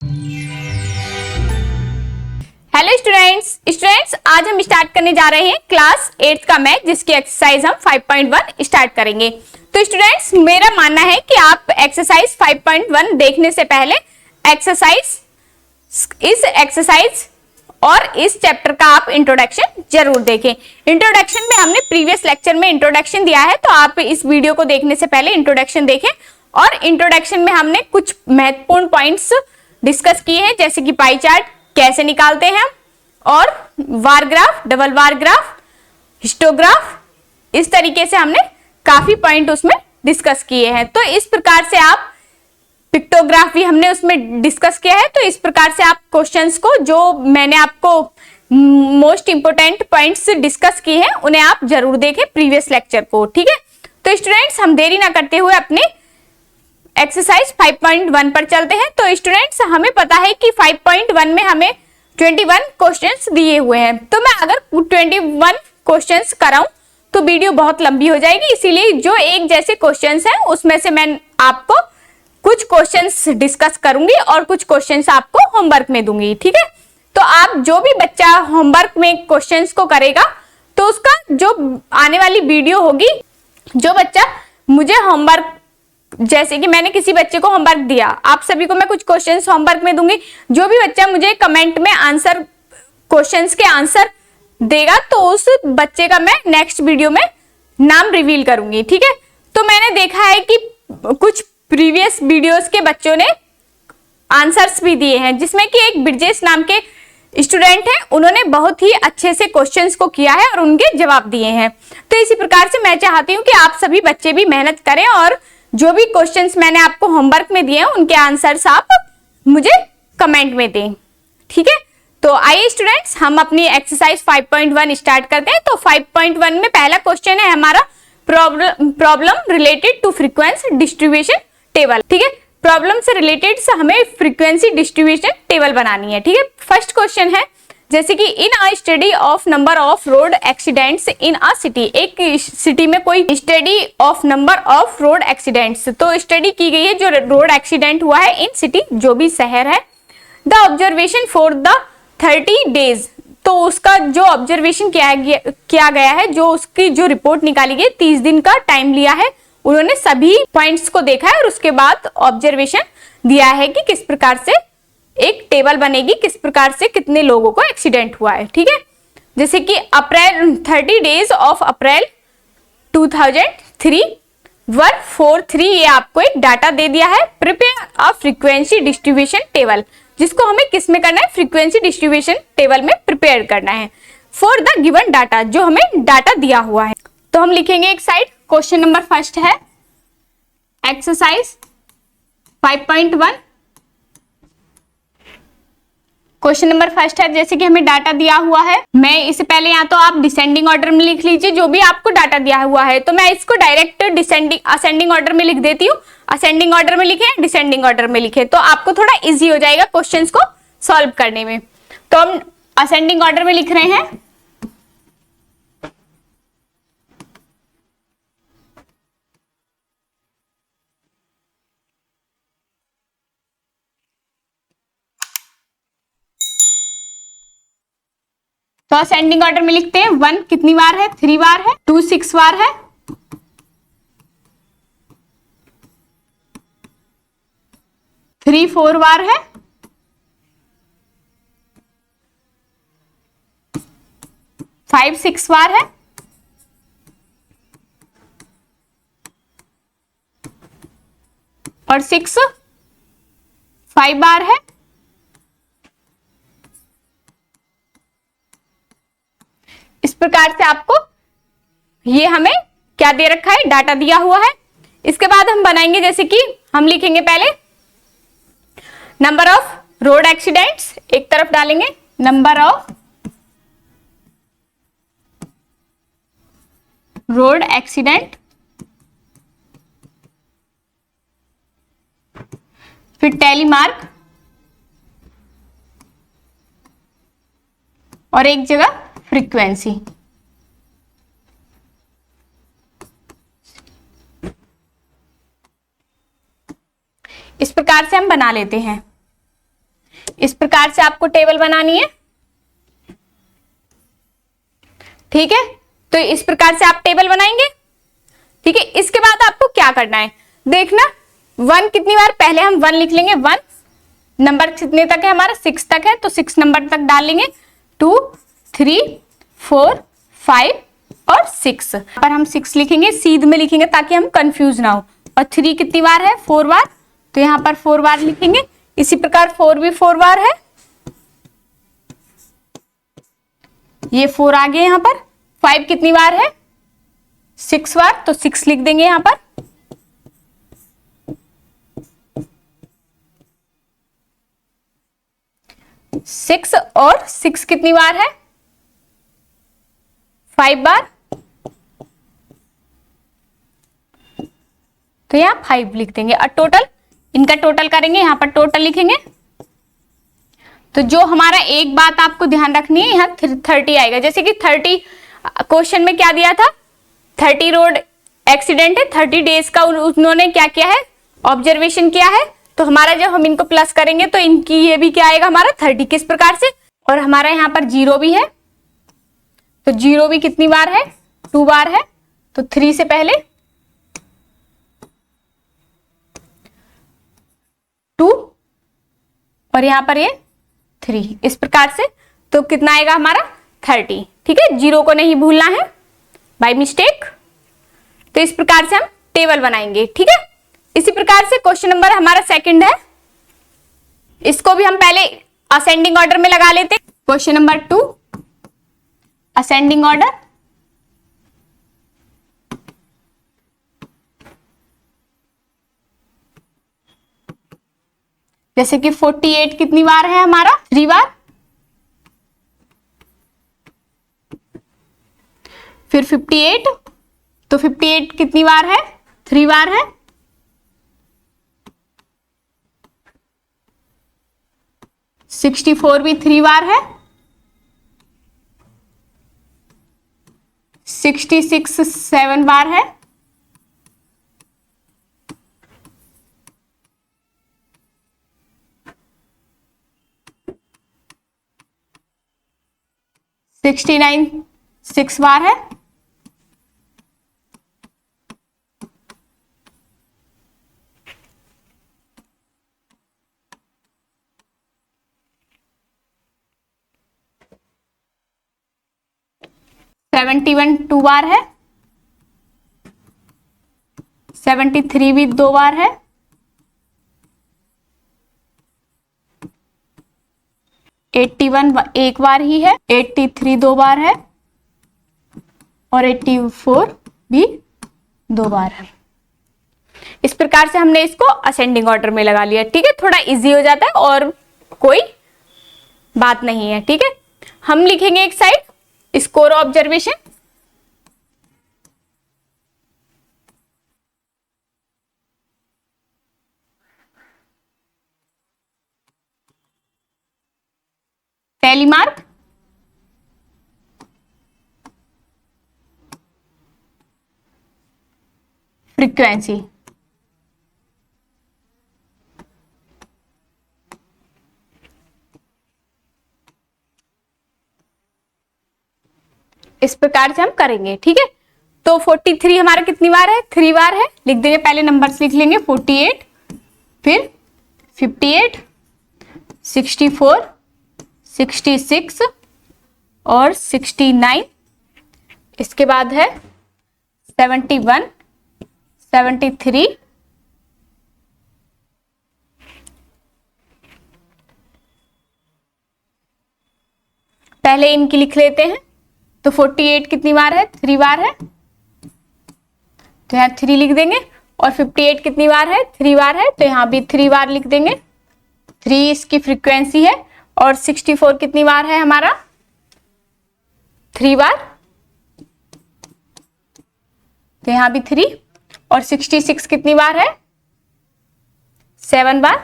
Hello students आज हम start करने जा रहे हैं क्लास 8th का मैथ, जिसकी एक्सरसाइज हम 5.1 स्टार्ट करेंगे। तो स्टूडेंट्स, मेरा मानना है कि आप एक्सरसाइज 5.1 देखने से पहले इस एक्सरसाइज और इस चैप्टर का आप इंट्रोडक्शन जरूर देखें। इंट्रोडक्शन में हमने प्रीवियस लेक्चर में इंट्रोडक्शन दिया है, तो आप इस वीडियो को देखने से पहले इंट्रोडक्शन देखें। और इंट्रोडक्शन में हमने कुछ महत्वपूर्ण पॉइंट्स डिस्कस किए हैं, जैसे कि पाई चार्ट कैसे निकालते हैं और वार ग्राफ, डबल वार ग्राफ, हिस्टोग्राफ, इस तरीके से हमने काफी पॉइंट उसमें डिस्कस किए हैं। तो इस प्रकार से आप पिक्टोग्राफ भी हमने उसमें डिस्कस किया है। तो इस प्रकार से आप क्वेश्चंस को, जो मैंने आपको मोस्ट इंपोर्टेंट पॉइंट्स डिस्कस किए हैं, उन्हें आप जरूर देखें प्रीवियस लेक्चर को। ठीक है, तो स्टूडेंट्स हम देरी ना करते हुए अपने एक्सरसाइज 5.1 पर चलते हैं। तो स्टूडेंट्स, हमें पता है कि 5.1 में हमें 21 क्वेश्चंस दिए हुए हैं। तो मैं अगर 21 क्वेश्चंस कराऊं तो वीडियो बहुत लंबी हो जाएगी, इसीलिए जो एक जैसे क्वेश्चंस हैं उसमें से मैं आपको कुछ क्वेश्चंस डिस्कस करूंगी और कुछ क्वेश्चंस आपको होमवर्क में दूंगी। ठीक है, तो आप जो भी बच्चा होमवर्क में क्वेश्चंस को करेगा, तो उसका जो आने वाली वीडियो होगी, जो बच्चा मुझे होमवर्क, जैसे कि मैंने किसी बच्चे को होमवर्क दिया, आप सभी को मैं कुछ क्वेश्चंस होमवर्क में दूंगी। जो भी बच्चा मुझे कमेंट में आंसर, क्वेश्चंस के आंसर देगा, तो उस बच्चे का मैं नेक्स्ट वीडियो में नाम रिवील करूंगी। ठीक है, तो मैंने देखा है कि कुछ प्रीवियस वीडियोस के बच्चों ने आंसर्स भी दिए हैं, जिसमें कि एक ब्रिजेश नाम के स्टूडेंट हैं, उन्होंने बहुत ही अच्छे से क्वेश्चंस को किया है और उनके जवाब दिए हैं। तो इसी प्रकार से मैं चाहती हूँ कि आप सभी बच्चे भी मेहनत करें और जो भी क्वेश्चंस मैंने आपको होमवर्क में दिए हैं, उनके आंसर्स आप मुझे कमेंट में दें। ठीक है, तो आइए स्टूडेंट्स, हम अपनी एक्सरसाइज 5.1 स्टार्ट करते हैं। तो 5.1 में पहला क्वेश्चन है हमारा problem related to frequency distribution table. ठीक है, प्रॉब्लम से रिलेटेड से हमें फ्रीक्वेंसी डिस्ट्रीब्यूशन टेबल बनानी है। ठीक है, फर्स्ट क्वेश्चन है, जैसे कि in a study of number of road accidents in a city, एक सिटी में कोई study of number of road accidents, तो स्टडी की गई है जो रोड एक्सीडेंट हुआ है इन सिटी, जो भी शहर है। The observation for the 30 days, तो उसका जो ऑब्जर्वेशन किया गया है, जो उसकी जो रिपोर्ट निकाली गई, 30 दिन का टाइम लिया है। उन्होंने सभी पॉइंट्स को देखा है और उसके बाद ऑब्जर्वेशन दिया है कि किस प्रकार से एक टेबल बनेगी, किस प्रकार से कितने लोगों को एक्सीडेंट हुआ है। ठीक है, जैसे कि अप्रैल 30 डेज ऑफ अप्रैल 2003 वर 43, ये आपको एक डाटा दे दिया है। Prepare a frequency distribution table, जिसको हमें किस में करना है, फ्रीक्वेंसी डिस्ट्रीब्यूशन टेबल में प्रिपेयर करना है फॉर द गिवन डाटा, जो हमें डाटा दिया हुआ है। तो हम लिखेंगे एक साइड, क्वेश्चन नंबर फर्स्ट है एक्सरसाइज 5.1। क्वेश्चन नंबर फर्स्ट है, जैसे कि हमें डाटा दिया हुआ है, मैं इससे पहले यहाँ तो आप डिसेंडिंग ऑर्डर में लिख लीजिए जो भी आपको डाटा दिया हुआ है। तो मैं इसको डायरेक्ट असेंडिंग ऑर्डर में लिख देती हूँ। असेंडिंग ऑर्डर में लिखे, डिसेंडिंग ऑर्डर में लिखे, तो आपको थोड़ा इजी हो जाएगा क्वेश्चंस को सॉल्व करने में। तो हम असेंडिंग ऑर्डर में लिख रहे हैं। तो असेंडिंग ऑर्डर में लिखते हैं, 1 कितनी बार है, 3 बार है, 2 6 बार है, 3 4 बार है, 5 6 बार है, और 6 5 बार है। इस प्रकार से आपको ये हमें क्या दे रखा है, डाटा दिया हुआ है। इसके बाद हम बनाएंगे, जैसे कि हम लिखेंगे पहले नंबर ऑफ रोड एक्सीडेंट्स, एक तरफ डालेंगे नंबर ऑफ रोड एक्सीडेंट, फिर टैली मार्क और एक जगह फ्रीक्वेंसी। इस प्रकार से हम बना लेते हैं। इस प्रकार से आपको टेबल बनानी है, ठीक है। तो इस प्रकार से आप टेबल बनाएंगे, ठीक है। इसके बाद आपको क्या करना है देखना, 1 कितनी बार, पहले हम 1 लिख लेंगे, 1 नंबर कितने तक है हमारा, 6 तक है, तो 6 नंबर तक डाल लेंगे, 2 3 4 5 और 6 पर हम 6 लिखेंगे, सीध में लिखेंगे ताकि हम कंफ्यूज ना हो। और 3 कितनी बार है, 4 बार, तो यहां पर 4 बार लिखेंगे। इसी प्रकार 4 भी 4 बार है, ये 4 आ गए यहां पर। 5 कितनी बार है, 6 बार, तो 6 लिख देंगे यहां पर। 6 और 6 कितनी बार है, 5 बार, तो यहां 5 लिख देंगे। और टोटल, इनका टोटल करेंगे, यहां पर टोटल लिखेंगे। तो जो हमारा एक बात आपको ध्यान रखनी है, यहाँ 30 आएगा, जैसे कि 30 क्वेश्चन में क्या दिया था, 30 रोड एक्सीडेंट है, 30 डेज का उन्होंने क्या किया है, ऑब्जर्वेशन किया है। तो हमारा जब हम इनको प्लस करेंगे तो इनकी ये भी क्या आएगा हमारा 30 किस प्रकार से। और हमारा यहाँ पर 0 भी है, तो 0 भी कितनी बार है, 2 बार है, तो 3 से पहले 2 और यहां पर ये 3, इस प्रकार से। तो कितना आएगा हमारा 30, ठीक है। 0 को नहीं भूलना है बाय मिस्टेक। तो इस प्रकार से हम टेबल बनाएंगे, ठीक है। इसी प्रकार से क्वेश्चन नंबर हमारा सेकंड है, इसको भी हम पहले असेंडिंग ऑर्डर में लगा लेते हैं। क्वेश्चन नंबर 2 असेंडिंग ऑर्डर, जैसे कि 48 कितनी बार है हमारा, 3 बार, फिर 58, तो 58 कितनी बार है, 3 बार है, 64 भी 3 बार है, 66 7 बार है, 69 6 बार है, 71 2 बार है, 73 भी 2 बार है, 81 एक बार ही है, 83 2 बार है, और 84 भी 2 बार है। इस प्रकार से हमने इसको असेंडिंग ऑर्डर में लगा लिया, ठीक है। थोड़ा इजी हो जाता है और कोई बात नहीं है, ठीक है। हम लिखेंगे एक side score observation, tally mark, frequency, इस प्रकार से हम करेंगे, ठीक है। तो 43 हमारा कितनी बार है, 3 बार है, लिख देंगे, पहले नंबर्स लिख लेंगे, 48, फिर 58, 64, 66 और 69, इसके बाद है 71, 73, पहले इनकी लिख लेते हैं। तो 48 कितनी बार है, 3 बार है, तो यहाँ 3 लिख देंगे। और 58 कितनी बार है, 3 बार है, तो यहाँ भी 3 बार लिख देंगे, 3 इसकी फ्रीक्वेंसी है। और 64 कितनी बार है हमारा, 3 बार, तो यहाँ भी 3। और 66 कितनी बार है, 7 बार,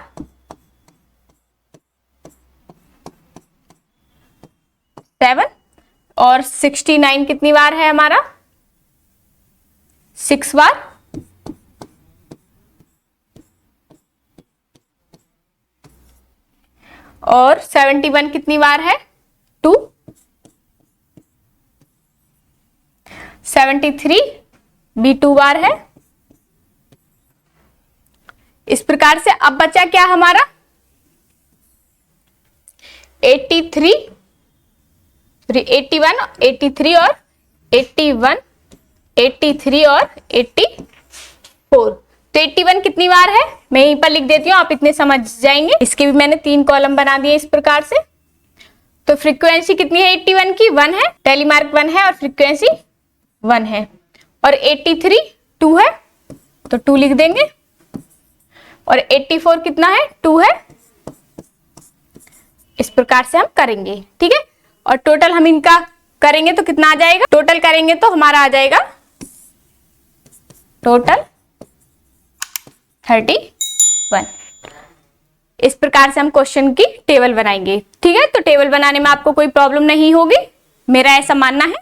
7। और 69 कितनी बार है हमारा, 6 बार। और 71 कितनी बार है? 2। 73 भी 2 बार है। इस प्रकार से अब बचा क्या हमारा? 81, 83 और 81, 83 और 84। तो 81 कितनी बार है? मैं यहीं पर लिख देती हूँ, आप इतने समझ जाएंगे। इसके भी मैंने 3 कॉलम बना दिए इस प्रकार से। तो फ्रीक्वेंसी कितनी है 81 की? 1 है, टैली मार्क 1 है और फ्रीक्वेंसी 1 है। और 83 2 है तो 2 लिख देंगे। और 84 कितना है? 2 है। इस प्रकार से हम करेंगे, ठीक है। और टोटल हम इनका करेंगे तो कितना आ जाएगा? टोटल करेंगे तो हमारा आ जाएगा टोटल 31। इस प्रकार से हम क्वेश्चन की टेबल बनाएंगे, ठीक है। तो टेबल बनाने में आपको कोई प्रॉब्लम नहीं होगी, मेरा ऐसा मानना है।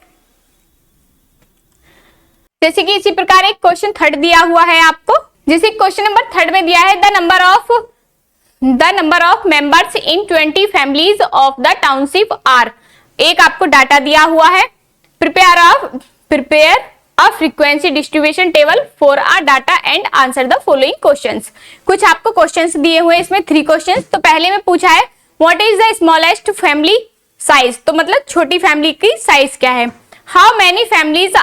जैसे कि इसी प्रकार एक क्वेश्चन 3 दिया हुआ है आपको, जैसे क्वेश्चन नंबर 3 में दिया है the number of members in 20 families of the township are. एक आपको डाटा दिया हुआ है, prepare a frequency distribution table for a data and answer the following questions. कुछ आपको क्वेश्चंस दिए हुए हैं इसमें 3 क्वेश्चंस। तो पहले में पूछा है what is the smallest family size, तो मतलब छोटी फैमिली की साइज क्या है। How many families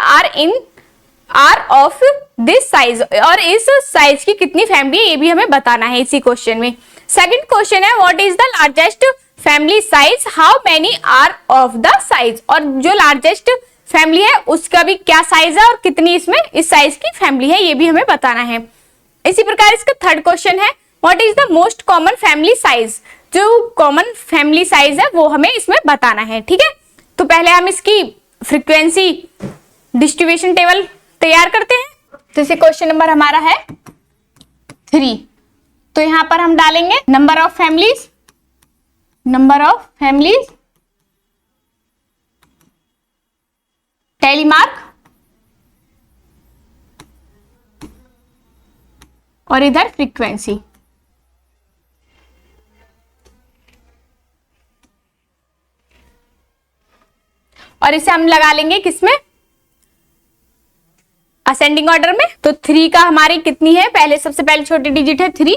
are of this size, और इस साइज की कितनी फैमिली है ये भी हमें बताना है इसी क्वेश्चन में। सेकंड क्वेश्चन है what is the largest family size, how many are of the size, और जो लार्जेस्ट फैमिली है उसका भी क्या साइज है और कितनी इसमें इस साइज की फैमिली है ये भी हमें बताना है। इसी प्रकार इसका थर्ड क्वेश्चन है what is the most common family size, जो कॉमन फैमिली साइज है वो हमें इसमें बताना है, ठीक है। तो पहले हम इसकी फ्रीक्वेंसी डिस्ट्रीब्यूशन टेबल तैयार करते हैं। तो इसे क्वेश्चन नंबर हमारा है 3। तो यहां पर हम डालेंगे number of families tally mark, और इधर फ्रीक्वेंसी। और इसे हम लगा लेंगे किसमें? असेंडिंग ऑर्डर में। तो 3 का हमारी कितनी है? पहले सबसे पहले छोटी डिजिट है 3,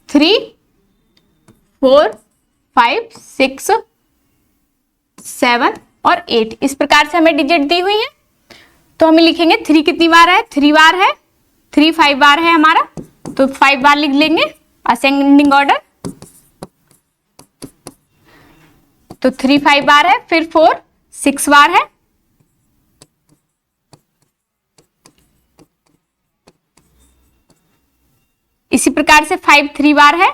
3, 4, 5, 6, 7 और 8। इस प्रकार से हमें डिजिट दी हुई है। तो हमें लिखेंगे 3 कितनी बार है? 3 बार है। 3 5 बार है हमारा, तो 5 बार लिख लेंगे असेंडिंग ऑर्डर। तो 3 5 बार है, फिर 4 6 बार है, इसी प्रकार से 5 3 बार है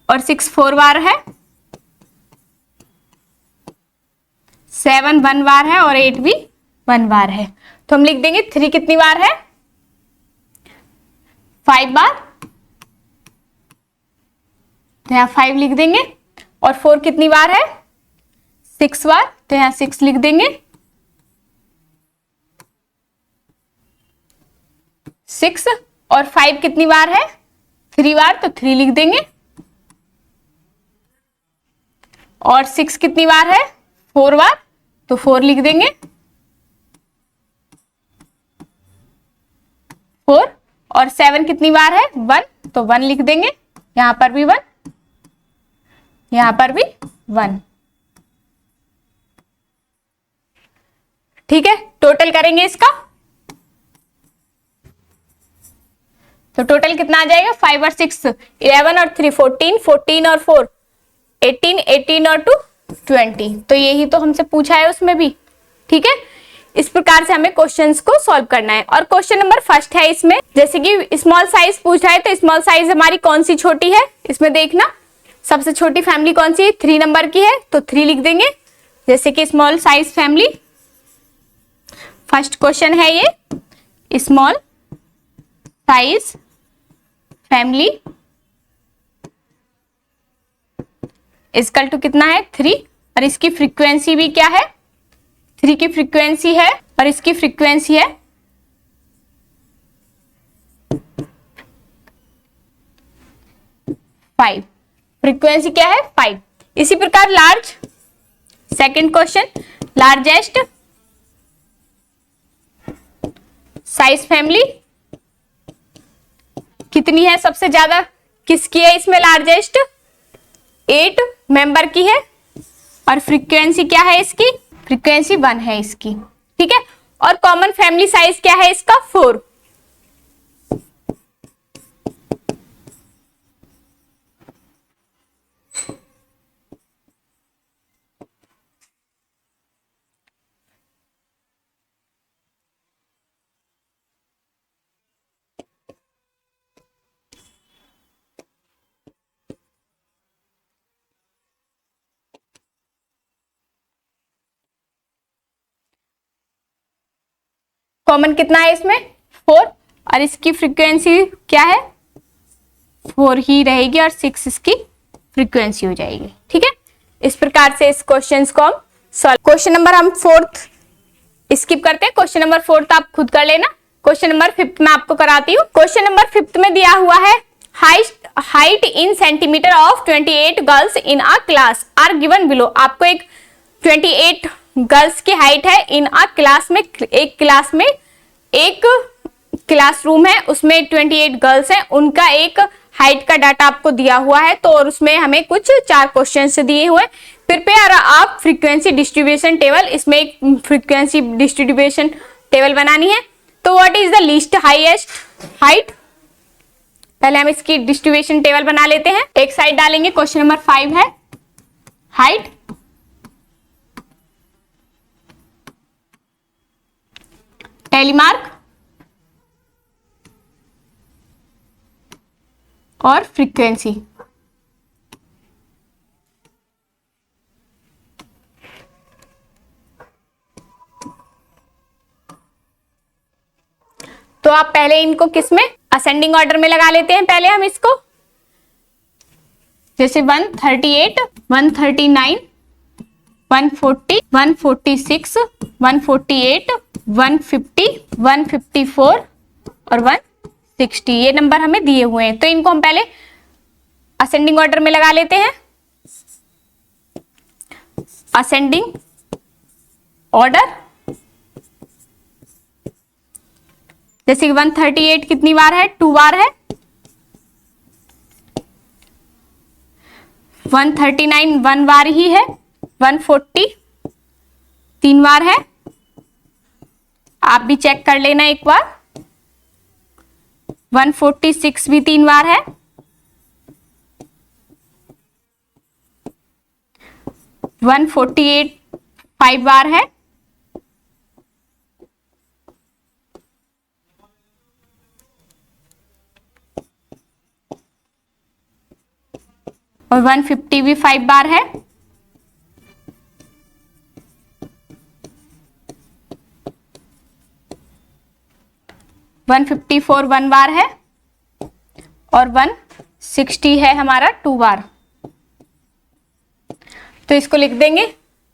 और 6 4 बार है, 7 1 बार है और 8 भी 1 बार है। तो हम लिख देंगे 3 कितनी बार है? 5 बार, तो यहां 5 लिख देंगे। और 4 कितनी बार है? 6 बार, तो यहां 6 लिख देंगे। 6 और 5 कितनी बार है? 3 बार, तो 3 लिख देंगे। और 6 कितनी बार है? 4 बार, तो 4 लिख देंगे। 4 और 7 कितनी बार है? 1, तो 1 लिख देंगे। यहां पर भी 1, यहां पर भी 1, ठीक है। टोटल करेंगे इसका, तो टोटल कितना आ जाएगा? 5 और 6 11 और 3 14, 14 और 4 18, 18 और 2 20। तो यही तो हमसे पूछा है उसमें भी, ठीक है। इस प्रकार से हमें क्वेश्चंस को सॉल्व करना है। और क्वेश्चन नंबर फर्स्ट है इसमें, जैसे कि स्मॉल साइज पूछा है, तो स्मॉल साइज हमारी कौन सी छोटी है इसमें देखना। सबसे छोटी फैमिली कौन सी है? 3 नंबर की है, तो 3 लिख देंगे। जैसे कि small size family, first question है ये, small size family equal to कितना है? 3, और इसकी फ्रीक्वेंसी भी क्या है? 3 की फ्रीक्वेंसी है और इसकी फ्रीक्वेंसी है 5, फ्रीक्वेंसी क्या है 5। इसी प्रकार large, second question, largest size family कितनी है, सबसे ज्यादा किसकी है इसमें, लार्जेस्ट 8 मेंबर की है, और फ्रीक्वेंसी क्या है इसकी, फ्रीक्वेंसी 1 है इसकी, ठीक है। और कॉमन फैमिली साइज क्या है इसका 4। कॉमन कितना है इसमें 4, और इसकी फ्रीक्वेंसी क्या है 4 ही रहेगी, और 6 इसकी फ्रीक्वेंसी हो जाएगी, ठीक है। इस प्रकार से इस क्वेश्चन को हम सॉल्व, क्वेश्चन नंबर हम 4th स्किप करते हैं, क्वेश्चन नंबर 4th आप खुद कर लेना। क्वेश्चन नंबर 5th में आपको कराती हूँ। क्वेश्चन नंबर 5th में दिया हुआ है height in centimetre of 28 girls in a class are given below. आपको एक 28 गर्ल्स की हाइट है इन अ क्लास में, एक क्लास में एक क्लासरूम है, उसमें 28 गर्ल्स हैं, उनका एक हाइट का डाटा आपको दिया हुआ है। तो और उसमें हमें कुछ 4 क्वेश्चन दिए हुए। प्रिपेयर आप फ्रीक्वेंसी डिस्ट्रीब्यूशन टेबल, इसमें एक फ्रीक्वेंसी डिस्ट्रीब्यूशन टेबल बनानी है। तो what is the least highest height, पहले हम इसकी डिस्ट्रीब्यूशन टेबल बना लेते हैं। एक साइड डालेंगे, क्वेश्चन नंबर 5 है हाइट टेलीमार्क और फ्रीक्वेंसी। तो आप पहले इनको किस में, असेंडिंग ऑर्डर में लगा लेते हैं। पहले हम इसको जैसे 138, 139, 140, 146, 148, 150, 154 और 160, ये नंबर हमें दिए हुए हैं। तो इनको हम पहले असेंडिंग ऑर्डर में लगा लेते हैं। असेंडिंग ऑर्डर, जैसे 138 कितनी बार है, 2 बार है। 139 1 बार ही है। 140 3 बार है, आप भी चेक कर लेना एक बार। 146 भी 3 बार है। 148 5 बार है। और 150 भी 5 बार है। वन 154 1 बार है और 160 है हमारा 2 बार। तो इसको लिख देंगे।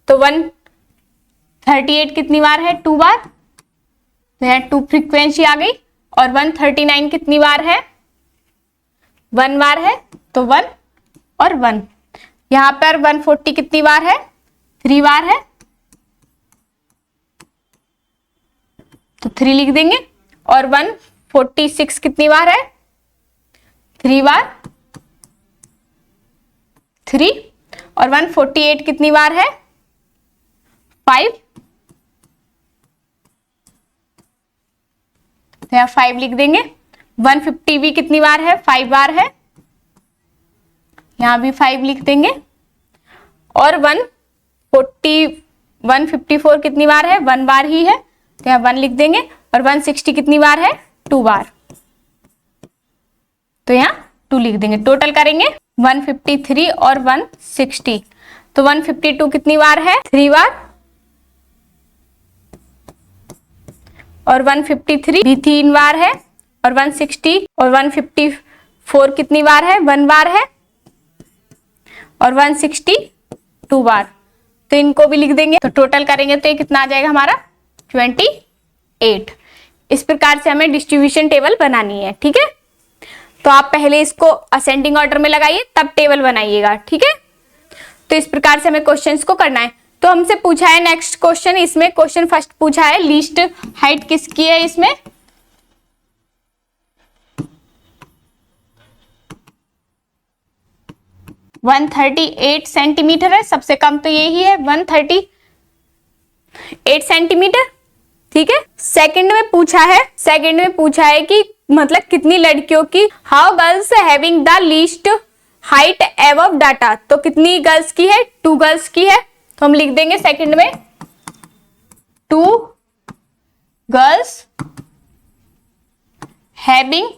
तो 138 कितनी बार है, 2 बार, तो यहाँ 2 फ्रीक्वेंसी आ गई। और 139 कितनी बार है, 1 बार है, तो 1 और 1। यहां पर 140 कितनी बार है, 3 बार है, तो 3 लिख देंगे। और 146 कितनी बार है, 3 बार, 3। और 148 कितनी बार है, 5, तो यहाँ 5 लिख देंगे। 150 भी कितनी बार है, 5 बार है, यहां भी 5 लिख देंगे। और 154 कितनी बार है, 1 बार ही है, तो यहाँ 1 लिख देंगे। और 160 कितनी बार है, 2 बार, तो यहाँ 2 लिख देंगे। टोटल करेंगे 153 और 160, तो 152 कितनी बार है, 3 बार। और 153 भी 3 बार है। और 160 और 154 कितनी बार है, 1 बार है। और 160 2 बार, तो इनको भी लिख देंगे। तो टोटल करेंगे तो ये कितना आ जाएगा हमारा 28। इस प्रकार से हमें डिस्ट्रीब्यूशन टेबल बनानी है, ठीक है। तो आप पहले इसको असेंडिंग ऑर्डर में लगाइए, तब टेबल बनाइएगा, ठीक है। तो इस प्रकार से हमें क्वेश्चंस को करना है। तो हमसे पूछा है नेक्स्ट क्वेश्चन, इसमें क्वेश्चन फर्स्ट पूछा है लीस्ट हाइट किसकी है, इसमें 138 सेंटीमीटर है, सबसे कम तो यही है 138 सेंटीमीटर, ठीक है। सेकंड में पूछा है कि मतलब कितनी लड़कियों की, how girls having the least height above data, तो कितनी गर्ल्स की है, 2 गर्ल्स की है। तो हम लिख देंगे सेकंड में 2 girls having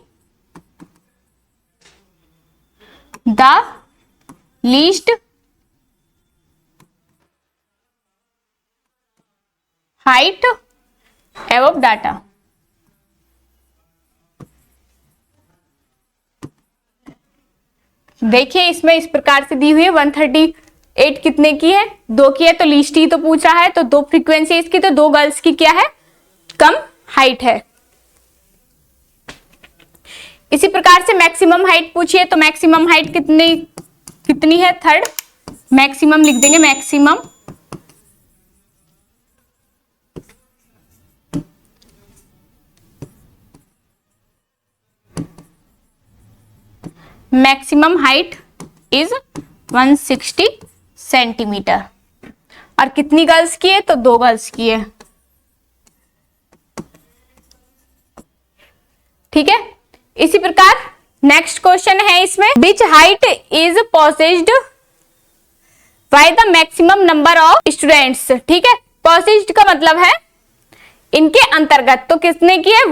the least height above data. देखिए इसमें इस प्रकार से दी हुई है 138 कितने की है, 2 की है, तो लीस्ट ही तो पूछा है, तो 2 फ्रीक्वेंसी इसकी, तो 2 गर्ल्स की क्या है, कम हाइट है। इसी प्रकार से मैक्सिमम हाइट पूछिए, तो मैक्सिमम हाइट कितनी है, थर्ड मैक्सिमम लिख देंगे, मैक्सिमम हाइट इज 160 सेंटीमीटर। और कितनी गर्ल्स की है, तो 2 गर्ल्स की है, ठीक है। इसी प्रकार नेक्स्ट क्वेश्चन है इसमें, which height is possessed by the maximum number of students, ठीक है। पोसेस्ड का मतलब है इनके अंतर्गत, तो किसने की है,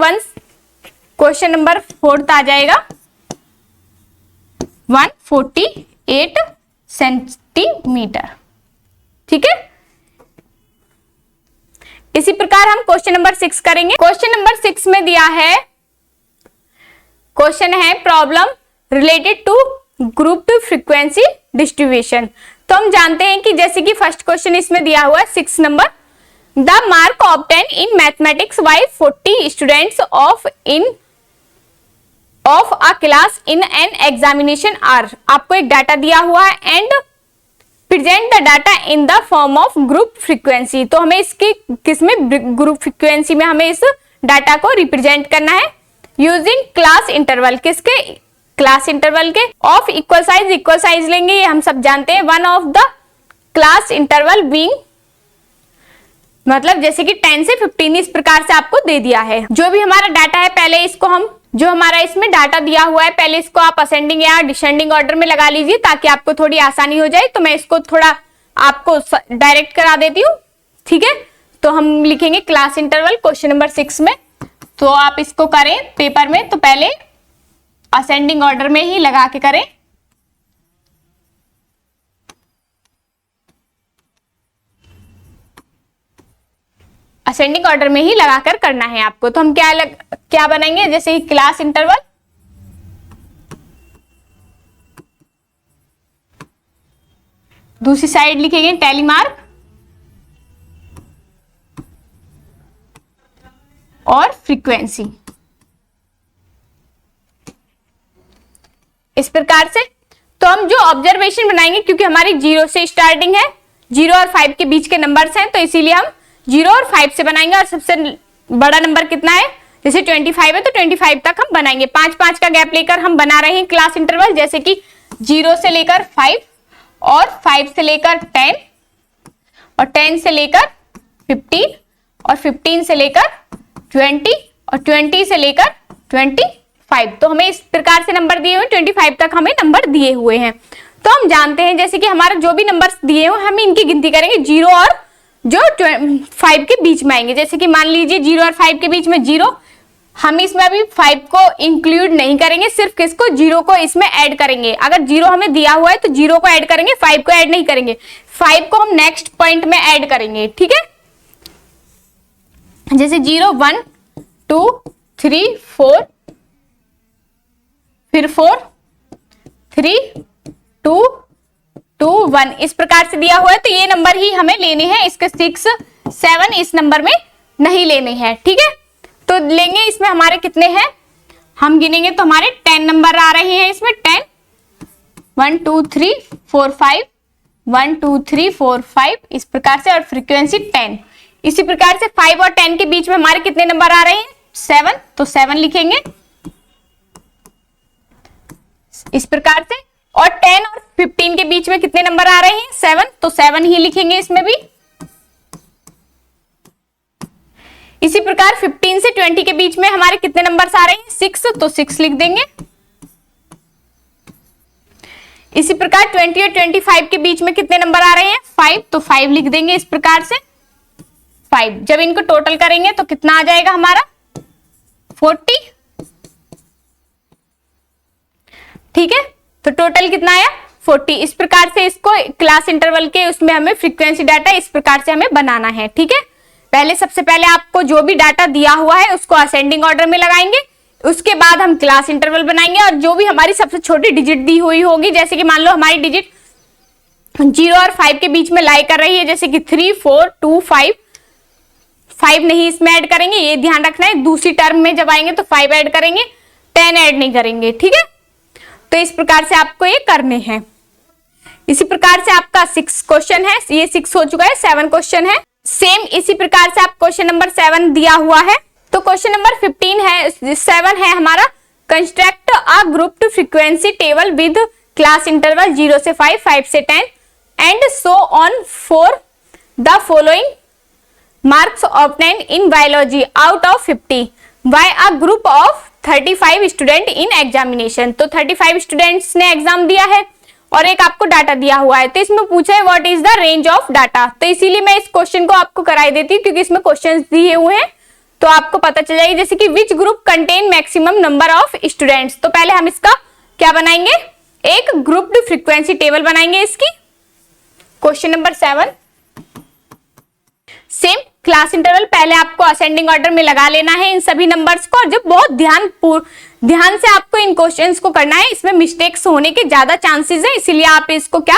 क्वेश्चन नंबर 4 आ जाएगा 148 सेंटीमीटर, ठीक है। इसी प्रकार हम क्वेश्चन नंबर 6 करेंगे। क्वेश्चन नंबर 6 में दिया है, क्वेश्चन है problem related to group frequency distribution. तो हम जानते हैं कि जैसे कि फर्स्ट क्वेश्चन इसमें दिया हुआ है 6 number, the mark obtain in mathematics by 40 students of a class in an examination are. आपको एक डाटा दिया हुआ है and present the data in the form of group frequency. तो हमें इसकी किसमें, ग्रुप फ्रीक्वेंसी में हमें इस डाटा को रिप्रेजेंट करना है यूजिंग क्लास इंटरवल, किसके, क्लास इंटरवल के, ऑफ इक्वल साइज लेंगे, ये हम सब जानते हैं। One of the class interval being, मतलब जैसे कि 10 से 15 इस प्रकार से आपको दे दिया है। जो भी हमारा डाटा है पहले इसको हम, जो हमारा इसमें डाटा दिया हुआ है पहले इसको आप असेंडिंग या डिसेंडिंग ऑर्डर में लगा लीजिए ताकि आपको थोड़ी आसानी हो जाए। तो मैं इसको थोड़ा आपको डायरेक्ट करा देती हूँ, ठीक है। तो हम लिखेंगे क्लास इंटरवल क्वेश्चन नंबर 6 में, तो आप इसको करें पेपर में, तो पहले असेंडिंग ऑर्डर में ही लगा के करें। असेंडिंग ऑर्डर में ही लगाकर करना है आपको। तो हम क्या बनाएंगे, जैसे क्लास इंटरवल, दूसरी साइड लिखेंगे टैली मार्क और फ्रीक्वेंसी, इस प्रकार से। तो हम जो ऑब्जर्वेशन बनाएंगे, क्योंकि हमारी 0 से स्टार्टिंग है, 0 और 5 के बीच के नंबर्स हैं, तो इसीलिए हम 0 और 5 से बनाएंगे। और सबसे बड़ा नंबर कितना है, जैसे 25 है तो 25 तक हम बनाएंगे। 5-5 का गैप लेकर हम बना रहे हैं क्लास इंटरवल, जैसे कि 0 से लेकर 5 और 5 से लेकर 10 और 10 से लेकर 15 और 15 से लेकर 20 और 20 से लेकर 25। तो हमें इस प्रकार से नंबर दिए हुए, 25 तक हमें नंबर दिए हुए हैं। तो हम जानते हैं जैसे कि हमारा जो भी नंबर दिए हुए हम इनकी गिनती करेंगे, 0 और जो 5 के बीच में आएंगे। जैसे कि मान लीजिए 0 और 5 के बीच में 0, हम इसमें अभी 5 को इंक्लूड नहीं करेंगे, सिर्फ किसको, 0 को इसमें ऐड करेंगे। अगर 0 हमें दिया हुआ है तो 0 को ऐड करेंगे, 5 को ऐड नहीं करेंगे। 5 को हम नेक्स्ट पॉइंट में ऐड करेंगे, ठीक है। जैसे 0, 1, 2, 3, 4, फिर 4, 3, 2, 2, 1 इस प्रकार से दिया हुआ है। तो ये नंबर ही हमें लेने हैं, इसके 6, 7 इस नंबर में नहीं लेने हैं, ठीक है। तो लेंगे, इसमें हमारे कितने हैं, हम गिनेंगे तो हमारे 10 नंबर आ रहे हैं इसमें। 10, 1 2 3 4 5, 1 2 3 4 5 इस प्रकार से, और फ्रीक्वेंसी 10। इसी प्रकार से 5 और 10 के बीच में हमारे कितने नंबर आ रहे हैं, 7, तो 7 लिखेंगे इस प्रकार से। और 10 और 15 के बीच में कितने नंबर आ रहे हैं, 7, तो 7 ही लिखेंगे इसमें भी। इसी प्रकार 15 से 20 के बीच में हमारे कितने नंबर्स आ रहे हैं, 6, तो 6 लिख देंगे। इसी प्रकार 20 और 25 के बीच में कितने नंबर आ रहे हैं, 5, तो 5 लिख देंगे इस प्रकार से 5। जब इनको टोटल करेंगे तो कितना आ जाएगा हमारा, 40। ठीक है, तो टोटल कितना आया, 40। इस प्रकार से इसको क्लास इंटरवल के उसमें हमें फ्रीक्वेंसी डाटा इस प्रकार से हमें बनाना है। ठीक है, पहले सबसे पहले आपको जो भी डाटा दिया हुआ है उसको असेंडिंग ऑर्डर में लगाएंगे, उसके बाद हम क्लास इंटरवल बनाएंगे, और जो भी हमारी सबसे छोटी डिजिट दी हुई होगी, जैसे कि मान लो हमारी डिजिट 0 और 5 के बीच में लाई कर रही है, जैसे कि 3 4 2 5, 5 नहीं इसमें ऐड करेंगे, ये ध्यान रखना है। दूसरी टर्म में जब आएंगे तो 5 ऐड करेंगे, 10 ऐड नहीं करेंगे। ठीक है, तो इस प्रकार से आपको ये करने हैं। इसी प्रकार से आपका 6 क्वेश्चन है, ये 6 हो चुका है, 7 क्वेश्चन है। सेम इसी प्रकार से आप क्वेश्चन नंबर 7 दिया हुआ है, तो क्वेश्चन नंबर 15 है, 7 है हमारा, construct a grouped frequency table with class interval 0 से 5, 5 से 10 and so on for the following marks obtain in biology out of 50 by a group of 35 student in examination. तो 35 स्टूडेंट्स ने एग्जाम दिया है और एक आपको डाटा दिया हुआ है, तो इसमें पूछा है what is the range of data. तो इसीलिए मैं इस क्वेश्चन को आपको कराई देती हूँ, क्योंकि इसमें क्वेश्चंस दिए हुए हैं तो आपको पता चल जाएगी। जैसे कि which group contain maximum number of students, तो पहले हम इसका क्या बनाएंगे, एक ग्रुप्ड फ्रीक्वेंसी टेबल बनाएंगे इसकी। Question number 7 same class interval पहले आपको असेंडिंग ऑर्डर में लगा लेना है इन सभी नंबर्स को, और जब बहुत ध्यान से आपको इन क्वेश्चंस को करना है, इसमें मिस्टेक्स होने के ज्यादा चांसेस है, इसीलिए आप इसको क्या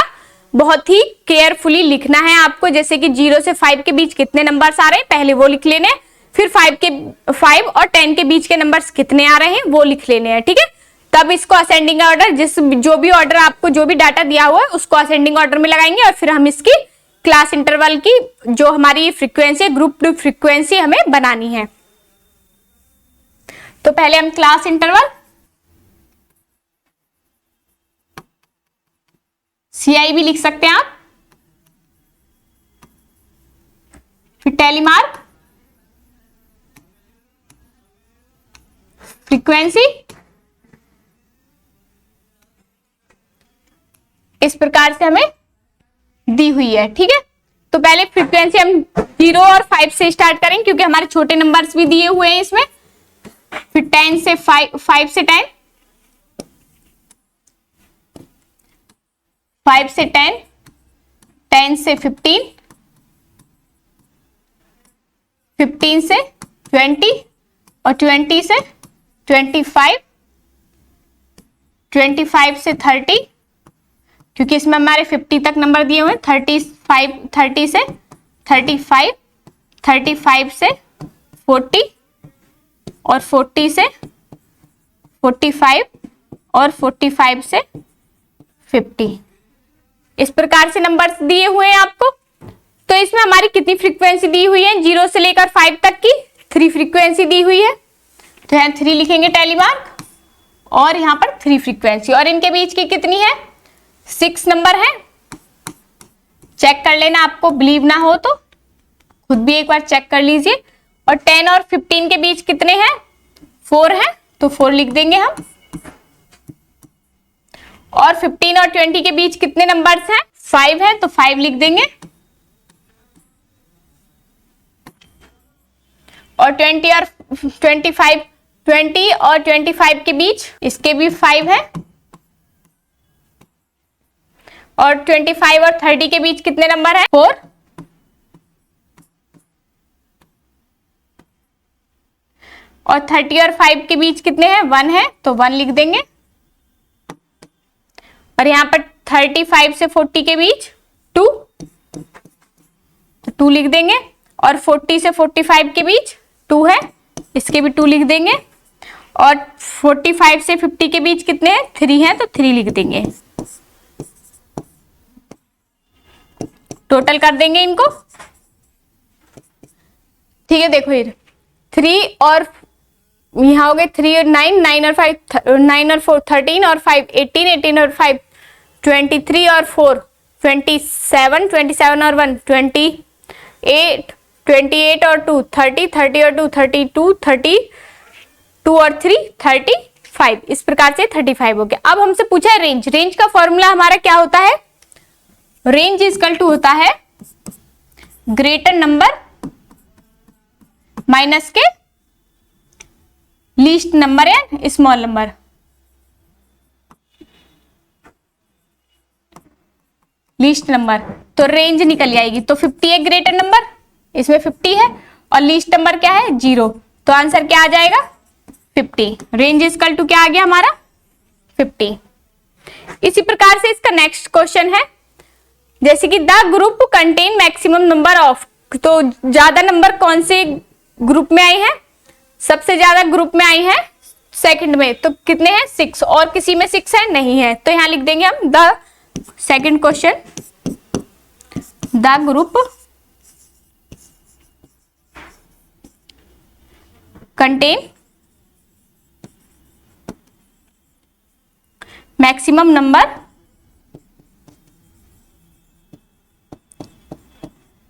बहुत ही केयरफुली लिखना है आपको। जैसे कि 0 से 5 के बीच कितने नंबर्स आ रहे हैं पहले वो लिख लेने, फिर 5 और 10 के बीच के नंबर्स कितने आ रहे हैं वो लिख लेने हैं। ठीक है, तब इसको असेंडिंग ऑर्डर, जो भी ऑर्डर आपको जो भी डाटा दिया हुआ है उसको असेंडिंग ऑर्डर में लगाएंगे, और फिर हम इसकी क्लास इंटरवल की जो हमारी फ्रीक्वेंसी, ग्रुप्ड फ्रीक्वेंसी हमें बनानी है। तो पहले हम क्लास इंटरवल CI भी लिख सकते हैं आप, फिर टेली मार्क फ्रीक्वेंसी, इस प्रकार से हमें दी हुई है। ठीक है, तो पहले फ्रीक्वेंसी हम 0 और 5 से स्टार्ट करेंगे, क्योंकि हमारे छोटे नंबर्स भी दिए हुए हैं इसमें। फिर 10 से 5 से 10, 5 से 10, 10 से 15, 15 से 20 और 20 से 25, 25 से 30, क्योंकि इसमें हमारे 50 तक नंबर दिए हुए हैं, 30 से 35, 35 से 40 और 40 से 45 और 45 से 50, इस प्रकार से नंबर्स दिए हुए हैं आपको। तो इसमें हमारी कितनी फ्रीक्वेंसी दी हुई है, 0 से लेकर 5 तक की 3 फ्रीक्वेंसी दी हुई है, तो यहाँ 3 लिखेंगे टेली मार्क, और यहाँ पर 3 फ्रीक्वेंसी, और इनके बीच की कितनी है, 6 नंबर है। चेक कर लेना, आपको बिलीव ना हो तो खुद भी एक बार चेक कर लीजिए। और 10 और 15 के बीच कितने हैं, 4 है, तो 4 लिख देंगे हम। और 15 और 20 के बीच कितने नंबर्स हैं, 5 है, तो 5 लिख देंगे। और 20 और 25 के बीच इसके भी 5 है। और 25 और 30 के बीच कितने नंबर है, 4। और 30 और 5 के बीच कितने हैं, 1 है, तो 1 लिख देंगे। और यहाँ पर 35 से 40 के बीच 2, तो 2 लिख देंगे। और 40 से 45 के बीच 2 है, इसके भी 2 लिख देंगे। और 45 से 50 के बीच कितने हैं, 3 हैं, तो 3 लिख देंगे। टोटल कर देंगे इनको। ठीक है, देखो ये 3 और यहाँ हो गए 3 और 9, 9 और 5 9 और 4 13 और 5 18, 18 और 5 23 और 4 27, 27 और 1 28, 28 और 2 30, 30 और 2 32, 32 और 3 35। इस प्रकार से 35 हो गया। अब हमसे पूछा है रेंज। रेंज का फॉर्मूला हमारा क्या होता है, रेंज इक्वल टू होता है ग्रेटर नंबर माइनस के लीस्ट नंबर या स्मॉल नंबर। लीस्ट नंबर तो रेंज निकल जाएगी। तो 50 है ग्रेटर नंबर, इसमें 50 है, और लीस्ट नंबर क्या है 0, तो आंसर क्या आ जाएगा 50। रेंज इक्वल टू क्या आ गया हमारा 50। इसी प्रकार से इसका नेक्स्ट क्वेश्चन है, जैसे कि the group contain maximum number of, तो ज्यादा नंबर कौन से ग्रुप में आई है, सबसे ज्यादा ग्रुप में आई है सेकंड में, तो कितने हैं 6, और किसी में 6 है नहीं है, तो यहां लिख देंगे हम the second question, the group contain maximum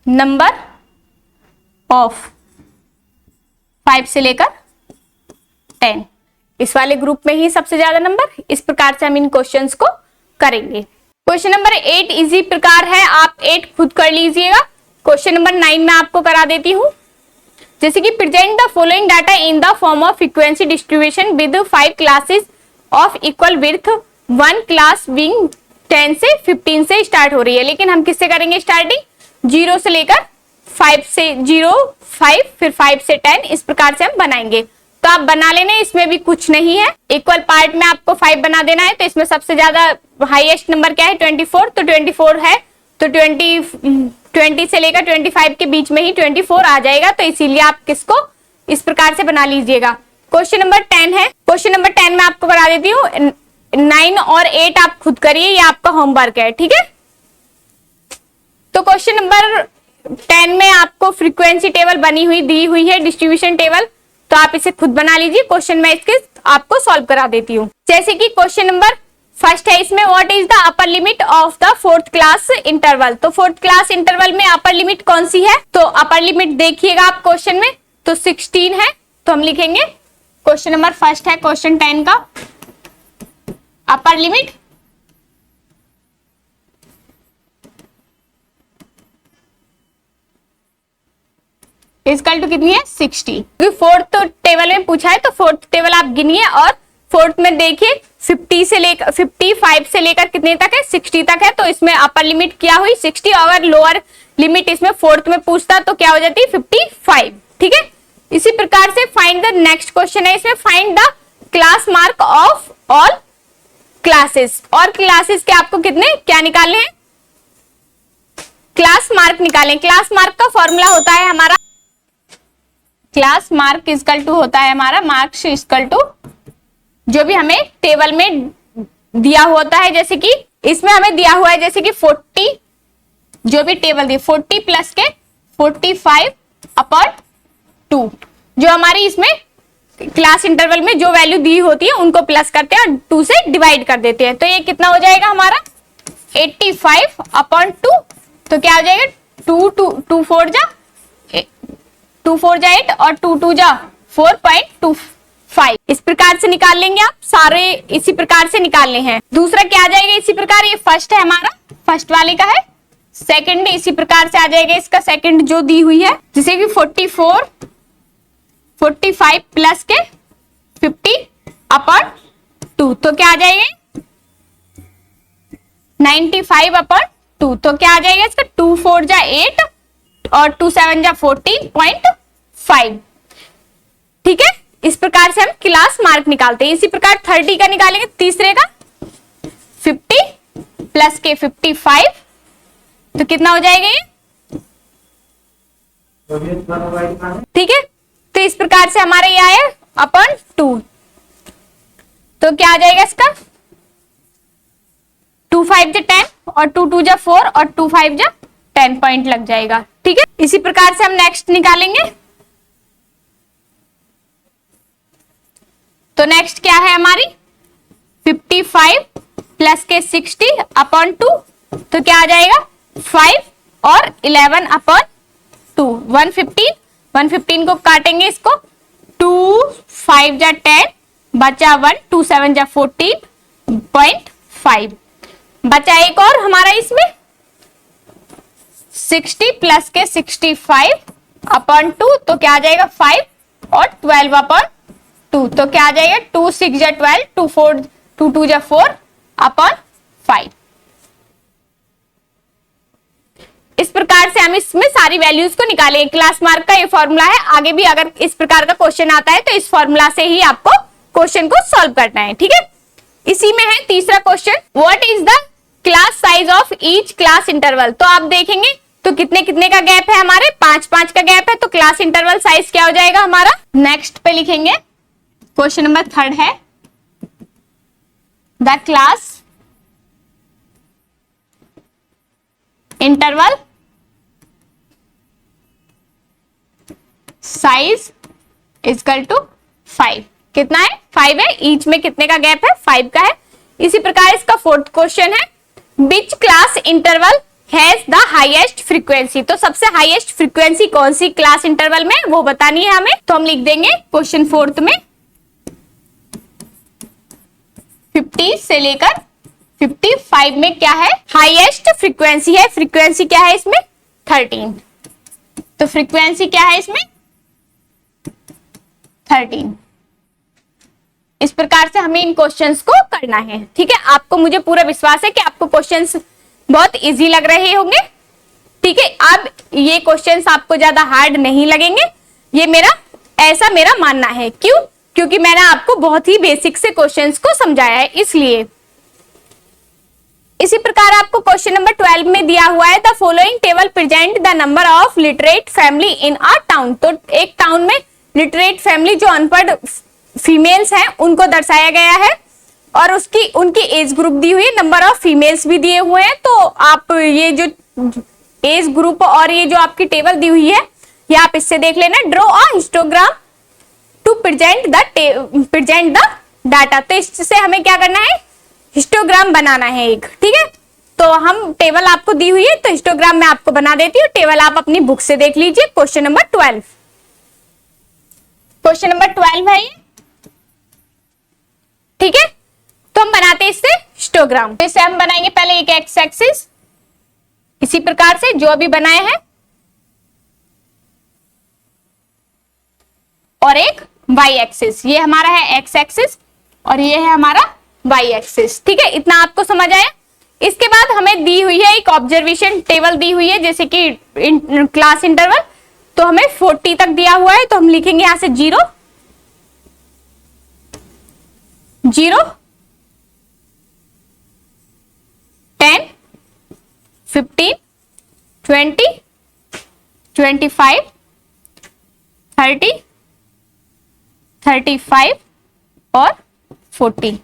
number of 5 से लेकर 10। इस वाले ग्रुप में ही सबसे ज्यादा नंबर। इस प्रकार से हम इन क्वेश्चंस को करेंगे। क्वेश्चन नंबर 8 इसी प्रकार है, आप 8 खुद कर लीजिएगा। क्वेश्चन नंबर 9 में आपको करा देती हूं, जैसे कि present the following data in the form of frequency distribution with 5 classes of equal width, 1 class being 10 से 15 से स्टार्ट हो रही है, लेकिन हम किससे करेंगे स्टार्टिंग, 0 से लेकर 5 से 0 5 फिर 5 से 10, इस प्रकार से हम बनाएंगे। तो आप बना लेने, इसमें भी कुछ नहीं है, इक्वल पार्ट में आपको 5 बना देना है। तो इसमें सबसे ज्यादा हाईएस्ट नंबर क्या है 24, तो 24 है, तो 20 से लेकर 25 के बीच में ही 24 आ जाएगा, तो इसीलिए आप किसको इस प्रकार से बना लीजिएगा। क्वेश्चन नंबर 10 है, क्वेश्चन नंबर 10 में आपको बता देती हूँ, 9 और 8 आप खुद करिए, ये आपका होमवर्क है, ठीक है। तो क्वेश्चन नंबर 10 में आपको फ्रीक्वेंसी टेबल बनी हुई दी हुई है, डिस्ट्रीब्यूशन टेबल, तो आप इसे खुद बना लीजिए। क्वेश्चन मैं इसके आपको सॉल्व करा देती हूँ। जैसे कि क्वेश्चन नंबर फर्स्ट है, इसमें what is the upper limit of the 4th class interval, तो 4th क्लास इंटरवल में अपर लिमिट कौन सी है, तो अपर लिमिट देखिएगा आप क्वेश्चन में, तो 16 है, तो हम लिखेंगे क्वेश्चन नंबर फर्स्ट है क्वेश्चन 10 का अपर लिमिट इक्वल टू कितनी है 60, क्योंकि 4th टेबल में पूछा है, तो 4th टेबल आप गिनिए, और 4th में देखिए 55 से लेकर कितने तक है 60 तक है, तो इसमें अपर लिमिट क्या हुई 60, और लोअर लिमिट इसमें 4th में पूछता तो क्या हो जाती 55, ठीक है। इसी प्रकार से फाइंड द नेक्स्ट क्वेश्चन है, इसमें find the class mark of all classes, और क्लासेस के आपको कितने क्या निकालने हैं, क्लास मार्क निकालें। क्लास मार्क का फॉर्मूला होता है हमारा, क्लास मार्क इक्वल टू होता है हमारा मार्क्स इक्वल टू जो भी हमें टेबल में दिया होता है, जैसे कि इसमें हमें दिया हुआ है जैसे कि 40, जो भी टेबल दी 40 प्लस के 45 अपॉन 2, जो हमारी इसमें क्लास इंटरवल में जो वैल्यू दी होती है उनको प्लस करते हैं और 2 से डिवाइड कर देते हैं, तो ये कितना हो जाएगा हमारा 85 अपॉन 2, तो क्या हो जाएगा 2 4 जा 8 और 2 जा 4.25, इस प्रकार से निकाल लेंगे आप सारे, इसी प्रकार से निकालने हैं। दूसरा क्या आ जाएगा इसी प्रकार, ये फर्स्ट है हमारा, फर्स्ट वाले का है, सेकंड इसी प्रकार से आ जाएगा इसका सेकंड जो दी हुई है, जैसे कि 45 प्लस के 50 अपॉन 2, तो क्या आ जाएगा 95 अपॉन 2, तो क्या आ जाएगा इसका 2 4 जा 8 और 2 7 जा 14.5, ठीक है। इस प्रकार से हम क्लास मार्क निकालते हैं। इसी प्रकार 30 का निकालेंगे, तीसरे का 50 प्लस के 55, तो कितना हो जाएगा ये, ठीक है। तो इस प्रकार से हमारा ये आया अपॉन 2, तो क्या आ जाएगा इसका 2 5 जा 10 और 2 2 जा 4 और 2 5 जा 10 पॉइंट लग जाएगा। ठीक है, इसी प्रकार से हम नेक्स्ट निकालेंगे। तो नेक्स्ट क्या है हमारी 55 प्लस के 60 अपॉन 2, तो क्या आ जाएगा 5 और 11 अपॉन 2 115 को काटेंगे इसको 2 5 जा 10 बचा 1 2 7 जा 14.5 बचा एक और हमारा इसमें 60 प्लस के 65 अपॉन 2, तो क्या आ जाएगा 5 और 12 अपॉन 2, तो क्या आ जाएगा 2 6 जा 12 2 4 2 2 जा 4 अपॉन 5। इस प्रकार से हम इसमें सारी वैल्यूज को निकालेंगे। क्लास मार्क का ये फॉर्मूला है, आगे भी अगर इस प्रकार का क्वेश्चन आता है तो इस फॉर्मूला से ही आपको क्वेश्चन को सॉल्व करना है। ठीक है, इसी में है तीसरा question, what is the class size of each class interval. तो आप देखेंगे तो कितने कितने का गैप है, हमारे 5 का गैप है, तो क्लास इंटरवल साइज क्या हो जाएगा हमारा। नेक्स्ट पे लिखेंगे क्वेश्चन नंबर 3 है the class interval size equal to 5। कितना है 5 है, ईच में कितने का गैप है 5 का है। इसी प्रकार इसका फोर्थ क्वेश्चन है विच class interval has the highest frequency. तो सबसे हाईएस्ट फ्रीक्वेंसी कौन सी क्लास इंटरवल में वो बतानी है हमें, तो हम लिख देंगे क्वेश्चन फोर्थ में 50 से लेकर 55 में क्या है हाईएस्ट फ्रीक्वेंसी है। फ्रीक्वेंसी क्या है इसमें 13, तो फ्रीक्वेंसी क्या है इसमें 13। इस प्रकार से हमें इन क्वेश्चंस को करना है। ठीक है, आपको मुझे पूरा विश्वास है कि आपको क्वेश्चंस बहुत इजी लग रहे होंगे। ठीक है, अब ये क्वेश्चंस आपको ज्यादा हार्ड नहीं लगेंगे, ये मेरा मानना है। क्यों? क्योंकि मैंने आपको बहुत ही बेसिक से क्वेश्चंस को समझाया है, इसलिए। इसी प्रकार आपको क्वेश्चन नंबर 12 में दिया हुआ है the following table present the number of literate family in a town. तो एक टाउन में लिटरेट फैमिली जो अनपढ़ फीमेल्स हैं उनको दर्शाया गया है और उनकी एज ग्रुप दी हुई है, नंबर ऑफ फीमेल्स भी दिए हुए हैं। तो आप ये जो एज ग्रुप और ये जो आपकी टेबल दी हुई है ये आप इससे देख लेना। Draw a histogram to present the data. तो इससे हमें क्या करना है हिस्टोग्राम बनाना है एक। ठीक है, तो हम टेबल आपको दी हुई है तो हिस्टोग्राम मैं आपको बना देती हूँ, टेबल आप अपनी बुक से देख लीजिए। क्वेश्चन नंबर 12 है ये। ठीक है, तो हम बनाते हैं इससे हिस्टोग्राम। तो इसे हम बनाएंगे पहले एक एक्स एक्सिस इसी प्रकार से जो अभी बनाए हैं और एक वाई एक्सिस, ये हमारा है एक्स एक्सिस और ये है हमारा वाई एक्सिस। ठीक है, इतना आपको समझ आया। इसके बाद हमें दी हुई है एक ऑब्जर्वेशन टेबल दी हुई है जैसे कि क्लास इंटरवल, तो हमें 40 तक दिया हुआ है, तो हम लिखेंगे यहां से 0 0 10 15 20 25 30 35 और 40।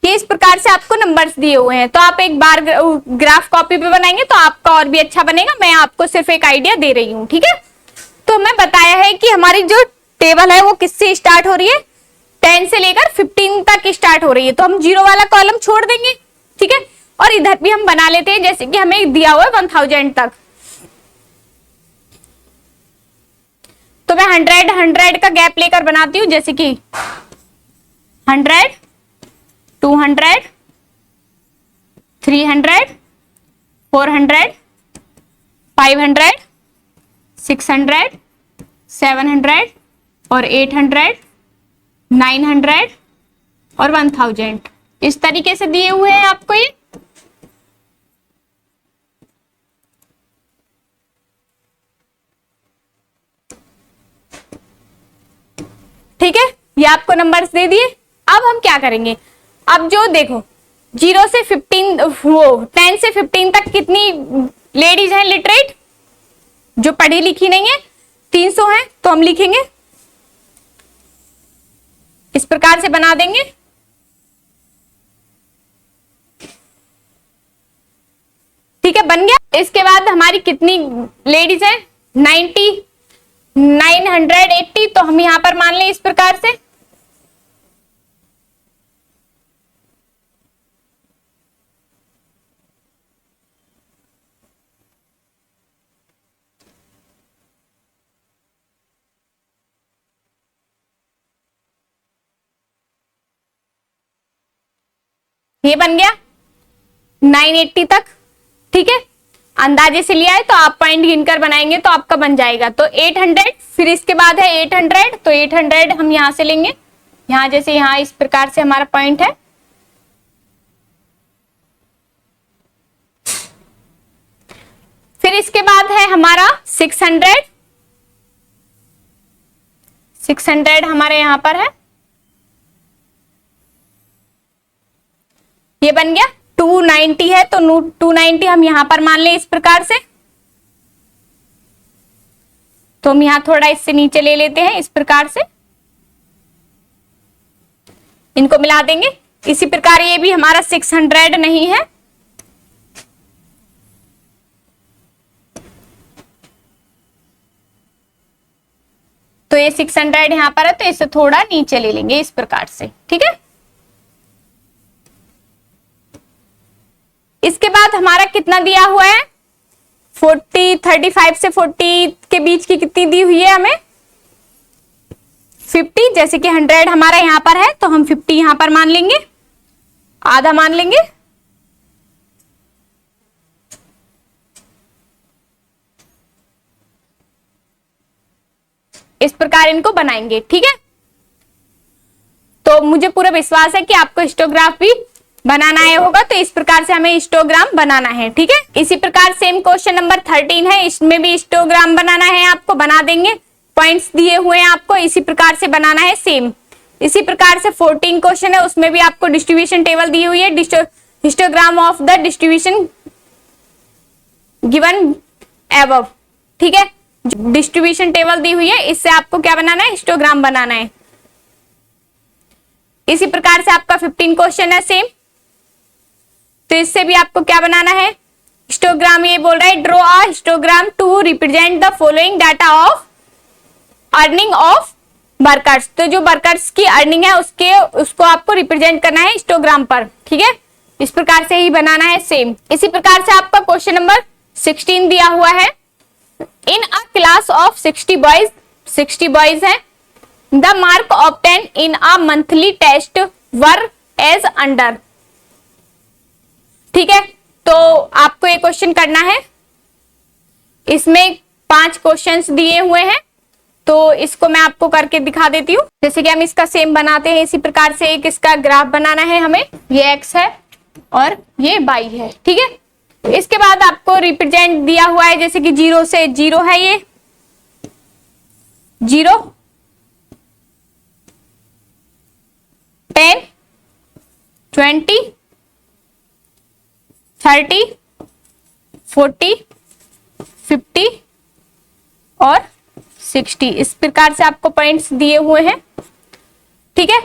ये इस प्रकार से आपको नंबर्स दिए हुए हैं। तो आप एक बार ग्राफ कॉपी पे बनाएंगे तो आपका और भी अच्छा बनेगा। मैं आपको सिर्फ एक आइडिया दे रही हूं। ठीक है, तो हमें बताया है कि हमारी जो टेबल है वो किससे स्टार्ट हो रही है 10 से लेकर 15 तक स्टार्ट हो रही है, तो हम 0 वाला कॉलम छोड़ देंगे। ठीक है, और इधर भी हम बना लेते हैं जैसे कि हमें दिया हुआ है 1000 तक, तो मैं 100 का गैप लेकर बनाती हूं जैसे कि 100 200 300 400 500 600 700 और 800 900 और 1000 इस तरीके से दिए हुए हैं आपको ये। ठीक है, ये आपको नंबर्स दे दिए। अब हम क्या करेंगे, अब जो देखो 10 से 15 तक कितनी लेडीज हैं लिटरेट जो पढ़ी लिखी नहीं है 300 है तो हम लिखेंगे इस प्रकार से बना देंगे। ठीक है, बन गया। इसके बाद हमारी कितनी लेडीज है 980, तो हम यहां पर मान लें इस प्रकार से। ये बन गया 980 तक। ठीक है, अंदाजे से लिया है तो आप पॉइंट गिनकर बनाएंगे तो आपका बन जाएगा। तो 800, फिर इसके बाद है 800, तो 800 हम यहां से लेंगे, यहां जैसे यहां इस प्रकार से हमारा पॉइंट है। फिर इसके बाद है हमारा 600 हमारे यहां पर है, ये बन गया। 290 है तो 290 हम यहां पर मान लें इस प्रकार से। तो हम यहां थोड़ा इससे नीचे ले लेते हैं इस प्रकार से, इनको मिला देंगे। इसी प्रकार ये भी हमारा 600 नहीं है, तो ये 600 यहां पर है तो इसे थोड़ा नीचे ले लेंगे इस प्रकार से। ठीक है, इसके बाद हमारा कितना दिया हुआ है 35 से 40 के बीच की कितनी दी हुई है हमें 50। जैसे कि 100 हमारा यहां पर है तो हम 50 यहां पर मान लेंगे, आधा मान लेंगे। इस प्रकार इनको बनाएंगे। ठीक है, तो मुझे पूरा विश्वास है कि आपको हिस्टोग्राफ भी बनाना आया होगा, तो इस प्रकार से हमें हिस्टोग्राम बनाना है। ठीक है, इसी प्रकार सेम क्वेश्चन नंबर 13 है, इसमें भी हिस्टोग्राम बनाना है आपको, बना देंगे। पॉइंट्स दिए हुए हैं आपको, इसी प्रकार से बनाना है सेम। इसी प्रकार से 14 क्वेश्चन है, उसमें भी आपको डिस्ट्रीब्यूशन टेबल दी हुई है, histogram of the distribution given above. ठीक है, डिस्ट्रीब्यूशन टेबल दी हुई है, इससे आपको क्या बनाना है हिस्टोग्राम बनाना है। इसी प्रकार से आपका 15 क्वेश्चन है सेम, तो इससे भी आपको क्या बनाना है हिस्टोग्राम। ये बोल रहा है draw a histogram to represent the following data of earning of workers. तो जो वर्कर्स की अर्निंग है उसको आपको रिप्रेजेंट करना है हिस्टोग्राम पर। ठीक है, इस प्रकार से ही बनाना है सेम। इसी प्रकार से आपका क्वेश्चन नंबर 16 दिया हुआ है। In a class of 60 boys है, the mark obtain in a monthly test were as under. ठीक है, तो आपको ये क्वेश्चन करना है, इसमें 5 क्वेश्चंस दिए हुए हैं, तो इसको मैं आपको करके दिखा देती हूँ। जैसे कि हम इसका सेम बनाते हैं, इसी प्रकार से एक इसका ग्राफ बनाना है हमें। ये x है और ये y है। ठीक है, इसके बाद आपको रिप्रेजेंट दिया हुआ है, जैसे कि 0 से 0 है, ये 0, 10, 20, 30, 40, 50 और 60। इस प्रकार से आपको पॉइंट्स दिए हुए हैं। ठीक है,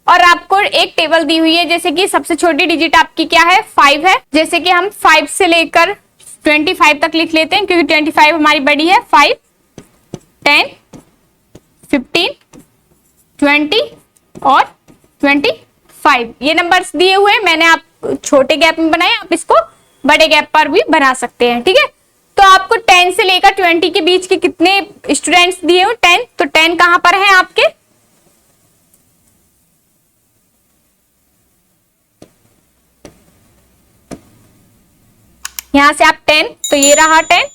और आपको एक टेबल दी हुई है, जैसे कि सबसे छोटी डिजिट आपकी क्या है 5 है। जैसे कि हम 5 से लेकर 25 तक लिख लेते हैं, क्योंकि 25 हमारी बड़ी है। 5, 10, 15, 20 और 25 ये नंबर्स दिए हुए हैं। मैंने आप छोटे गैप में बनाए, आप इसको बड़े गैप पर भी बना सकते हैं। ठीक है, तो आपको 10 से लेकर 20 के बीच के कितने स्टूडेंट्स दिए हुए 10, तो 10 कहां पर है आपके यहां से आप 10, तो ये रहा 10।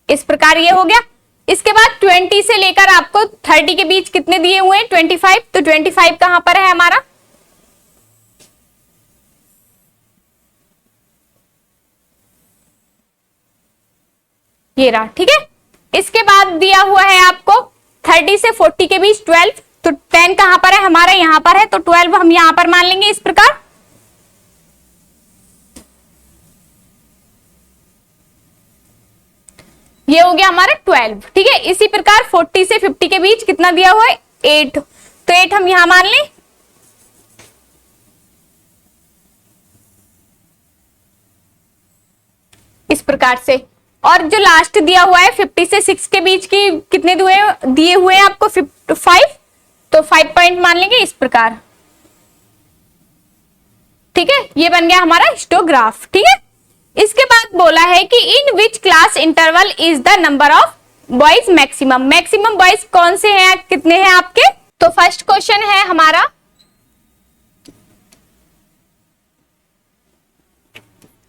इस प्रकार ये हो गया। इसके बाद 20 से लेकर आपको 30 के बीच कितने दिए हुए हैं 25, तो 25 कहां पर है हमारा ये रहा। ठीक है, इसके बाद दिया हुआ है आपको 30 से 40 के बीच 12, तो 10 कहां पर है हमारा यहां पर है, तो 12 हम यहां पर मान लेंगे इस प्रकार। ये हो गया हमारा 12, ठीक है। इसी प्रकार 40 से 50 के बीच कितना दिया हुआ है, 8, तो 8 हम यहां मान लें। इस प्रकार से, और जो लास्ट दिया हुआ है 50 से 6 के बीच की कितने दिए हुए हैं आपको, 5, तो 5 पॉइंट मान लेंगे इस प्रकार, ठीक है। ये बन गया हमारा हिस्टोग्राफ, ठीक है। इसके बाद बोला है कि in which class interval is the number of boys maximum, maximum boys कौन से हैं, कितने हैं आपके। तो फर्स्ट क्वेश्चन है हमारा,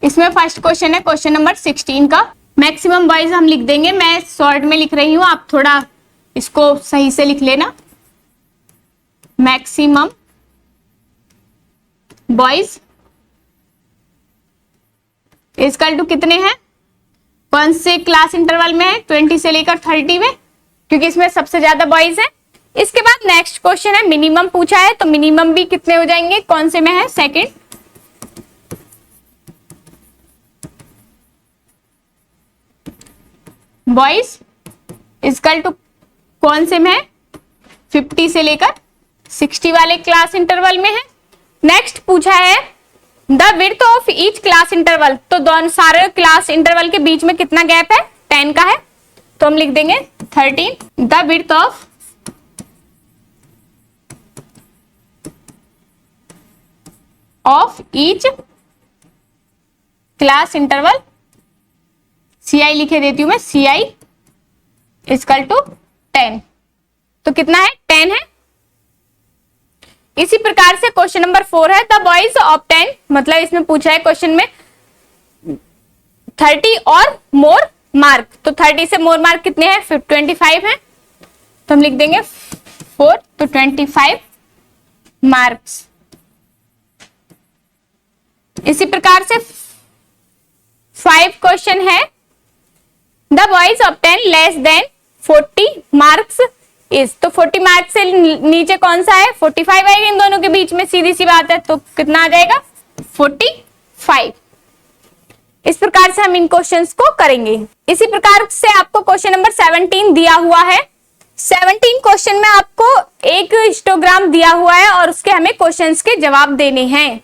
इसमें फर्स्ट क्वेश्चन है क्वेश्चन नंबर 16 का। मैक्सिमम बॉयज हम लिख देंगे, मैं शॉर्ट में लिख रही हूं, आप थोड़ा इसको सही से लिख लेना। मैक्सिमम बॉयज इक्वल टू कितने हैं, कौन से क्लास इंटरवल में है, 20 से लेकर 30 में, क्योंकि इसमें सबसे ज्यादा बॉयज हैं। इसके बाद नेक्स्ट क्वेश्चन है मिनिमम पूछा है, तो मिनिमम भी कितने हो जाएंगे, कौन से में है, सेकंड। बॉयज इक्वल टू कौन से में है, 50 से लेकर 60 वाले क्लास इंटरवल में है। नेक्स्ट पूछा है the width of each class interval, तो दोनों सारे क्लास इंटरवल के बीच में कितना गैप है, 10 का है, तो हम लिख देंगे 13। The width of each class interval, CI लिखे देती हूं मैं, CI इक्वल टू 10, तो कितना है, 10 है। इसी प्रकार से क्वेश्चन नंबर 4 है द बॉयज ऑफ 10, मतलब इसमें पूछा है क्वेश्चन में 30 और मोर मार्क, तो 30 से मोर मार्क कितने हैं, 25 है, तो हम लिख देंगे 4, तो 25 मार्क्स। इसी प्रकार से 5 क्वेश्चन है the boys of 10 less than 40 marks is, तो 40 मार्क्स से नीचे कौन सा है, 45 आएगा इन दोनों के बीच में, सीधी सी बात है, तो कितना आ जाएगा, 45। इस प्रकार से हम इन क्वेश्चंस को करेंगे। इसी प्रकार से आपको क्वेश्चन नंबर 17 दिया हुआ है। 17 क्वेश्चन में आपको एक हिस्टोग्राम दिया हुआ है और उसके हमें क्वेश्चंस के जवाब देने हैं।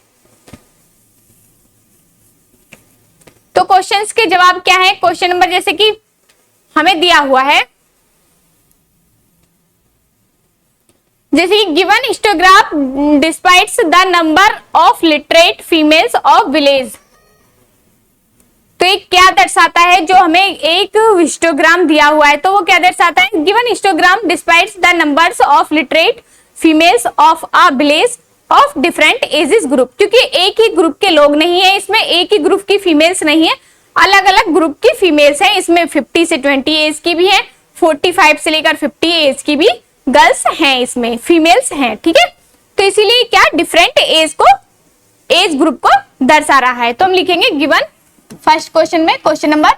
तो क्वेश्चंस के जवाब क्या है, क्वेश्चन नंबर जैसे कि हमें दिया हुआ है, जैसे कि given histograph depicts the number of literate females of village, तो ये क्या दर्शाता है, जो हमें एक हिस्टोग्राम दिया हुआ है तो वो क्या दर्शाता है, given histogram depicts the numbers of literate females of a village of different ages group, क्योंकि एक ही ग्रुप के लोग नहीं है इसमें, एक ही ग्रुप की फीमेल्स नहीं है, अलग अलग ग्रुप की फीमेल्स हैं इसमें, 50 से 20 एज की भी है, 45 से लेकर 50 एज की भी गर्ल्स हैं इसमें, फीमेल्स हैं, ठीक है। तो इसीलिए क्या डिफरेंट एज को, एज ग्रुप को दर्शा रहा है, तो हम लिखेंगे गिवन, फर्स्ट क्वेश्चन में क्वेश्चन नंबर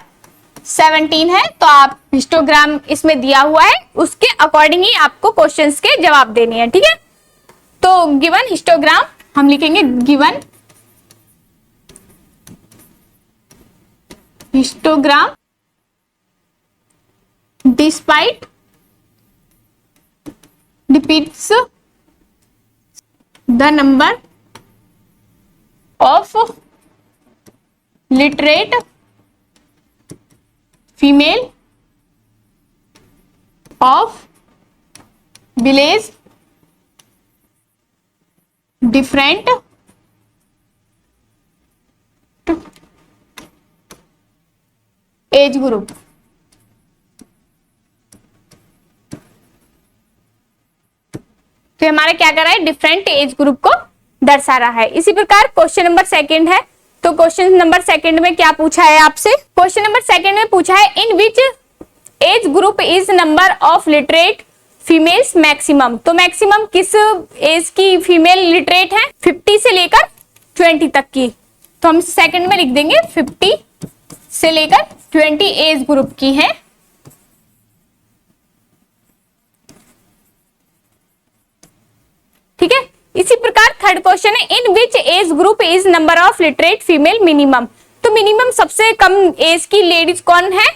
17 है, तो आप हिस्टोग्राम इसमें दिया हुआ है, उसके अकॉर्डिंग ही आपको क्वेश्चंस के जवाब देने हैं, ठीक है। तो गिवन हिस्टोग्राम हम लिखेंगे given histogram despite depicts the number of literate female of village different age group, तो हमारा क्या कर रहा है, डिफरेंट एज ग्रुप को दर्शा रहा है। इसी प्रकार क्वेश्चन नंबर 2 है, तो क्वेश्चन नंबर 2 में क्या पूछा है आपसे, क्वेश्चन नंबर 2 में पूछा है in which age group is number of literate females maximum, तो मैक्सिमम किस एज की फीमेल लिटरेट है, 50 से लेकर 20 तक की, तो हम सेकंड में लिख देंगे 50 से लेकर 20 एज ग्रुप की है। ठीक है। इसी प्रकार थर्ड क्वेश्चन है in which age group is number of literate female minimum, तो मिनिमम सबसे कम एज की लेडीज कौन है,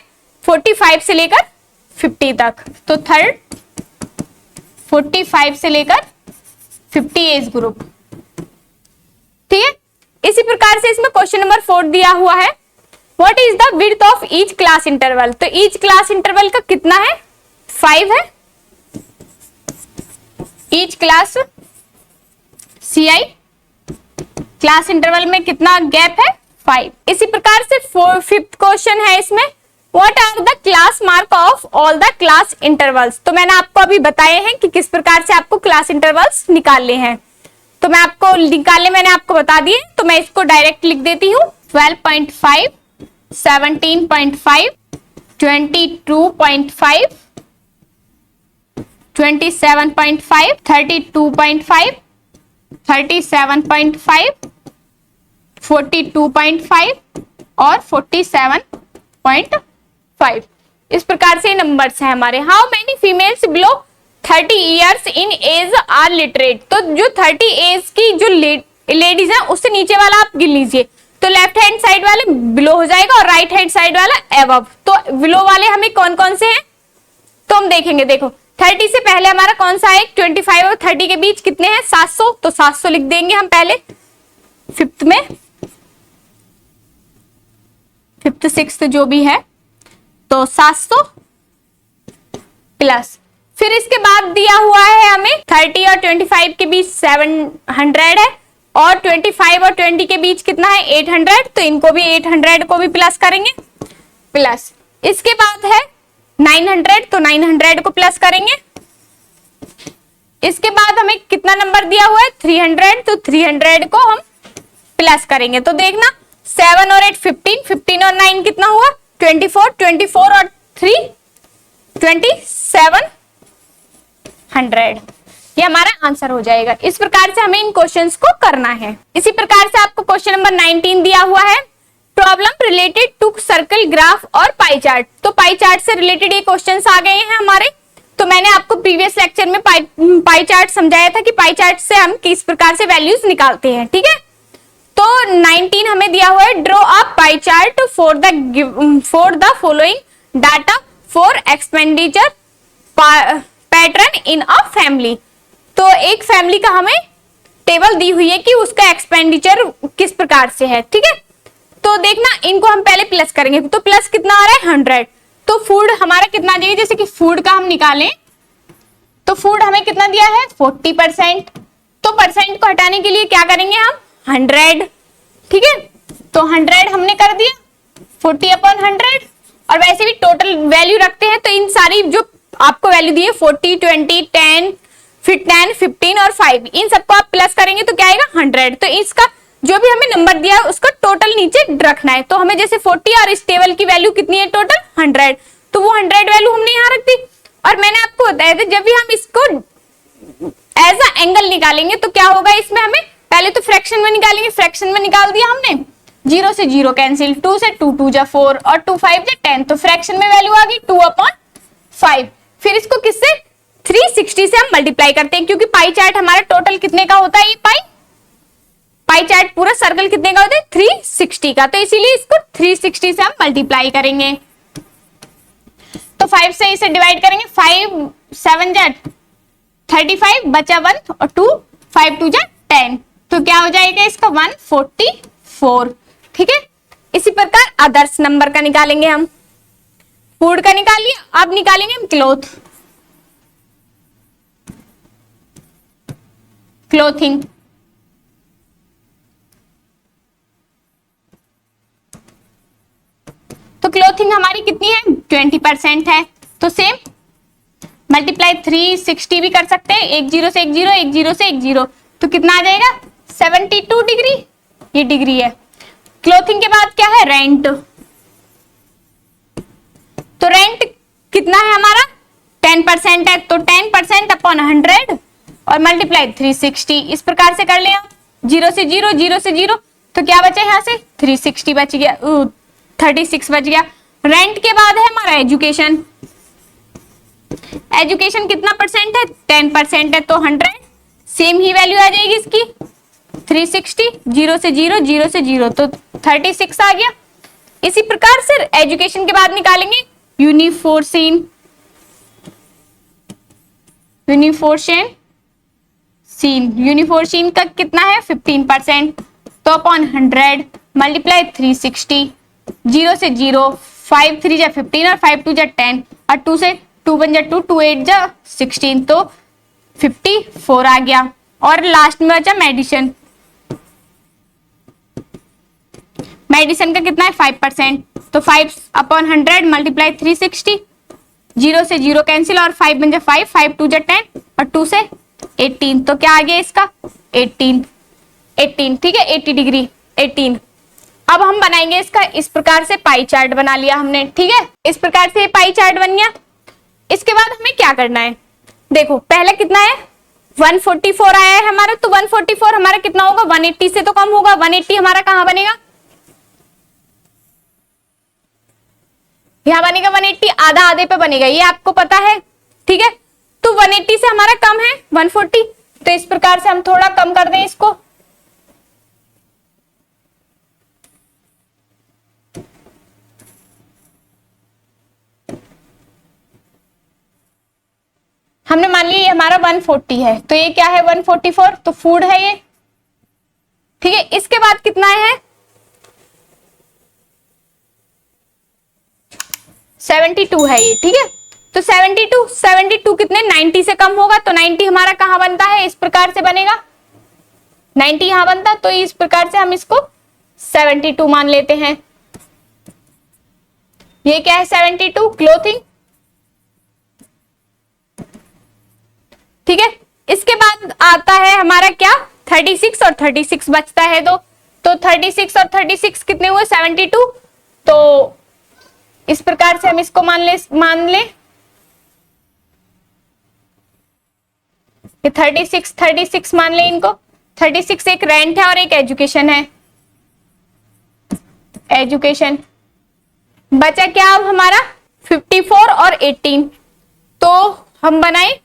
45 से लेकर 50 तक, तो थर्ड 45 से लेकर 50 एज ग्रुप। ठीक है, इसी प्रकार से इसमें क्वेश्चन नंबर 4 दिया हुआ है, what is the width of each class interval. तो ईच क्लास इंटरवल का कितना है, 5 है। Each class CI class interval में कितना गैप है, 5। इसी प्रकार से 5th क्वेश्चन है इसमें, what are the class mark of all the class intervals. तो मैंने आपको अभी बताए हैं कि किस प्रकार से आपको क्लास इंटरवल्स निकालने हैं, तो मैं आपको निकालने मैंने आपको बता दिए, तो मैं इसको डायरेक्ट लिख देती हूँ। 12.5, 17.5, 22.5, 27.5, 32.5, 37.5, 42.5 और 47.5। इस प्रकार से नंबर्स हैं हमारे। How many females below 30 years in age are literate. तो जो 30 एज की जो लेडीज हैं उससे नीचे वाला आप गिन लीजिए, तो लेफ्ट हैंड साइड वाले बिलो हो जाएगा और राइट हैंड साइड वाला एबव। तो बिलो वाले हमें कौन कौन से हैं, तो हम देखेंगे। देखो 30 से पहले हमारा कौन सा है, 25 और 30 के बीच कितने हैं, 700, तो 700 लिख देंगे हम पहले 5th में, 5th 6th जो भी है, तो 700 प्लस, फिर इसके बाद दिया हुआ है हमें 30 और 25 के बीच 700 है, और 25 और 20 के बीच कितना है, 800, तो इनको भी 800 को भी प्लस करेंगे, प्लस इसके बाद है 900, तो 900 को प्लस करेंगे। इसके बाद हमें कितना नंबर दिया हुआ है, 300, तो 300 को हम प्लस करेंगे। तो देखना 7 और 8 15, 15 और 9 कितना हुआ, 24, 24 और 3 2700, ये हमारा आंसर हो जाएगा। इस प्रकार से हमें इन क्वेश्चंस को करना है। इसी प्रकार से आपको क्वेश्चन नंबर 19 दिया हुआ है, problem related to circle graph और पाई चार्ट। तो पाई चार्ट से रिलेटेड ये क्वेश्चंस आ गए हैं हमारे। तो मैंने आपको प्रीवियस लेक्चर में पाई चार्ट समझाया था कि पाई चार्ट से हम किस प्रकार से वैल्यूज निकालते हैं। ठीक है, तो 19 हमें दिया हुआ है, draw a pie chart for the following data for expenditure pattern in a family. तो एक फैमिली का हमें टेबल दी हुई है कि उसका एक्सपेंडिचर किस प्रकार से है। ठीक है, तो देखना इनको हम पहले प्लस करेंगे, तो प्लस कितना आ रहा है, 100। तो फूड हमारा कितना चाहिए, जैसे कि फूड का हम निकालें तो फूड हमें कितना दिया है, 40%। तो परसेंट को हटाने के लिए क्या करेंगे हम, 100। ठीक है, तो 100 हमने कर दिया, 40/100। और वैसे भी टोटल वैल्यू रखते हैं, तो इन सारी जो आपको वैल्यू दी है 40, 20, 10, फिर 10, 15 और 5, इन सबको आप प्लस करेंगे तो क्या आएगा, 100। तो इसका जो भी हमें नंबर दिया है उसका टोटल नीचे रखना है। तो हमें जैसे 40 और इस टेबल की वैल्यू कितनी है, टोटल 100, तो वो 100 वैल्यू हमने यहाँ रख दी। और मैंने आपको बताया था जब भी हम इसको एज अ एंगल निकालेंगे तो क्या होगा, इसमें हमें पहले तो फ्रैक्शन में निकालेंगे, फ्रैक्शन में निकाल दिया हमने, 0 से 0 कैंसिल, 2 से 2, 2 जा 4 और 2 5 जा 10, तो फ्रैक्शन में वैल्यू आ गई 2/5। फिर इसको किससे, 360 से हम मल्टीप्लाई करते हैं, क्योंकि पाई चार्ट हमारा टोटल कितने का होता है, ये पाई चार्ट पूरा सर्कल कितने का होता है, 360 का, तो इसीलिए इसको 360 से हम मल्टीप्लाई करेंगे। तो 5 से इसे डिवाइड करेंगे, 5 7 जा 35, बचा 1 और 2, 5 2 जा 10, तो क्या हो जाएगा इसका 144। ठीक है, इसी प्रकार अदर्स नंबर का निकालेंगे हम। फूड का निकालिए, अब निकालेंगे हम क्लोथिंग। तो क्लोथिंग हमारी कितनी है, 20% है, तो सेम मल्टीप्लाई 360 भी कर सकते हैं, 1 0 से 1 0, 1 0 से 1 0, तो कितना आ जाएगा 72 डिग्री, ये डिग्री है। क्लोथिंग के बाद क्या है, रेंट। तो रेंट कितना है हमारा, 10% है, तो 10%/100 और मल्टीप्लाई 360, इस प्रकार से कर लिया, 0 से 0, 0 से 0, तो क्या बचा यहाँ से 360 बच गया, 36 बच गया। रेंट के बाद है हमारा एजुकेशन। एजुकेशन कितना परसेंट है, 10% है, तो 100, सेम ही वैल्यू आ जाएगी इसकी, 360, 0 से 0, 0 से 0, तो 36 आ गया। इसी प्रकार से एजुकेशन के बाद निकालेंगे यूनिफोर्सिन यूनिफोर्सिन का कितना है 15%, तो अपॉन 100 मल्टीप्लाई 360, 0 से 0, 5 3 जा 15 और 5 2 जा 10 और 2 से 2 1 जा 2, 2 8 जा 16, तो 54 आ गया। और लास्ट में बचा मेडिसिन का कितना है 5%, तो 5 अपॉन 100 मल्टीप्लाई 360, 0 से 0 कैंसिल और 5 बन जा 5, 5 2 जा 10 और 2 से 18, तो क्या आ गया इसका 18, ठीक है 80 डिग्री 18। अब हम बनाएंगे इसका इस प्रकार से पाई चार्ट बना लिया हमने, ठीक है, इस प्रकार से पाई चार्ट बन गया। इसके बाद हमें क्या करना है, देखो पहले कितना है 144 आया है हमारा, तो 144 हमारा कितना होगा 180 से तो कम होगा, 180 हमारा कहां बनेगा, यहां बनेगा 180, आधा आधे पे बनेगा, ये आपको पता है, ठीक है। तो 180 से हमारा कम है 140, तो इस प्रकार से हम थोड़ा कम कर दें इसको, हमने मान लिया ये हमारा 140 है, तो ये क्या है 144, तो फूड है ये, ठीक है। इसके बाद कितना है 72 है ये, ठीक है। तो 72 कितने 90 से कम होगा, तो 90 हमारा कहां बनता है, इस प्रकार से बनेगा, 90 यहां बनता, तो इस प्रकार से हम इसको 72 मान लेते हैं। ये क्या है 72 क्लोथिंग, ठीक है। इसके बाद आता है हमारा क्या 36 और 36 बचता है दो, तो 36 और 36 कितने हुए 72, तो इस प्रकार से हम इसको मान ले ये 36 मान ले इनको, 36 एक रेंट है और एक एजुकेशन है, एजुकेशन। बचा क्या अब हमारा 54 और 18, तो हम बनाए,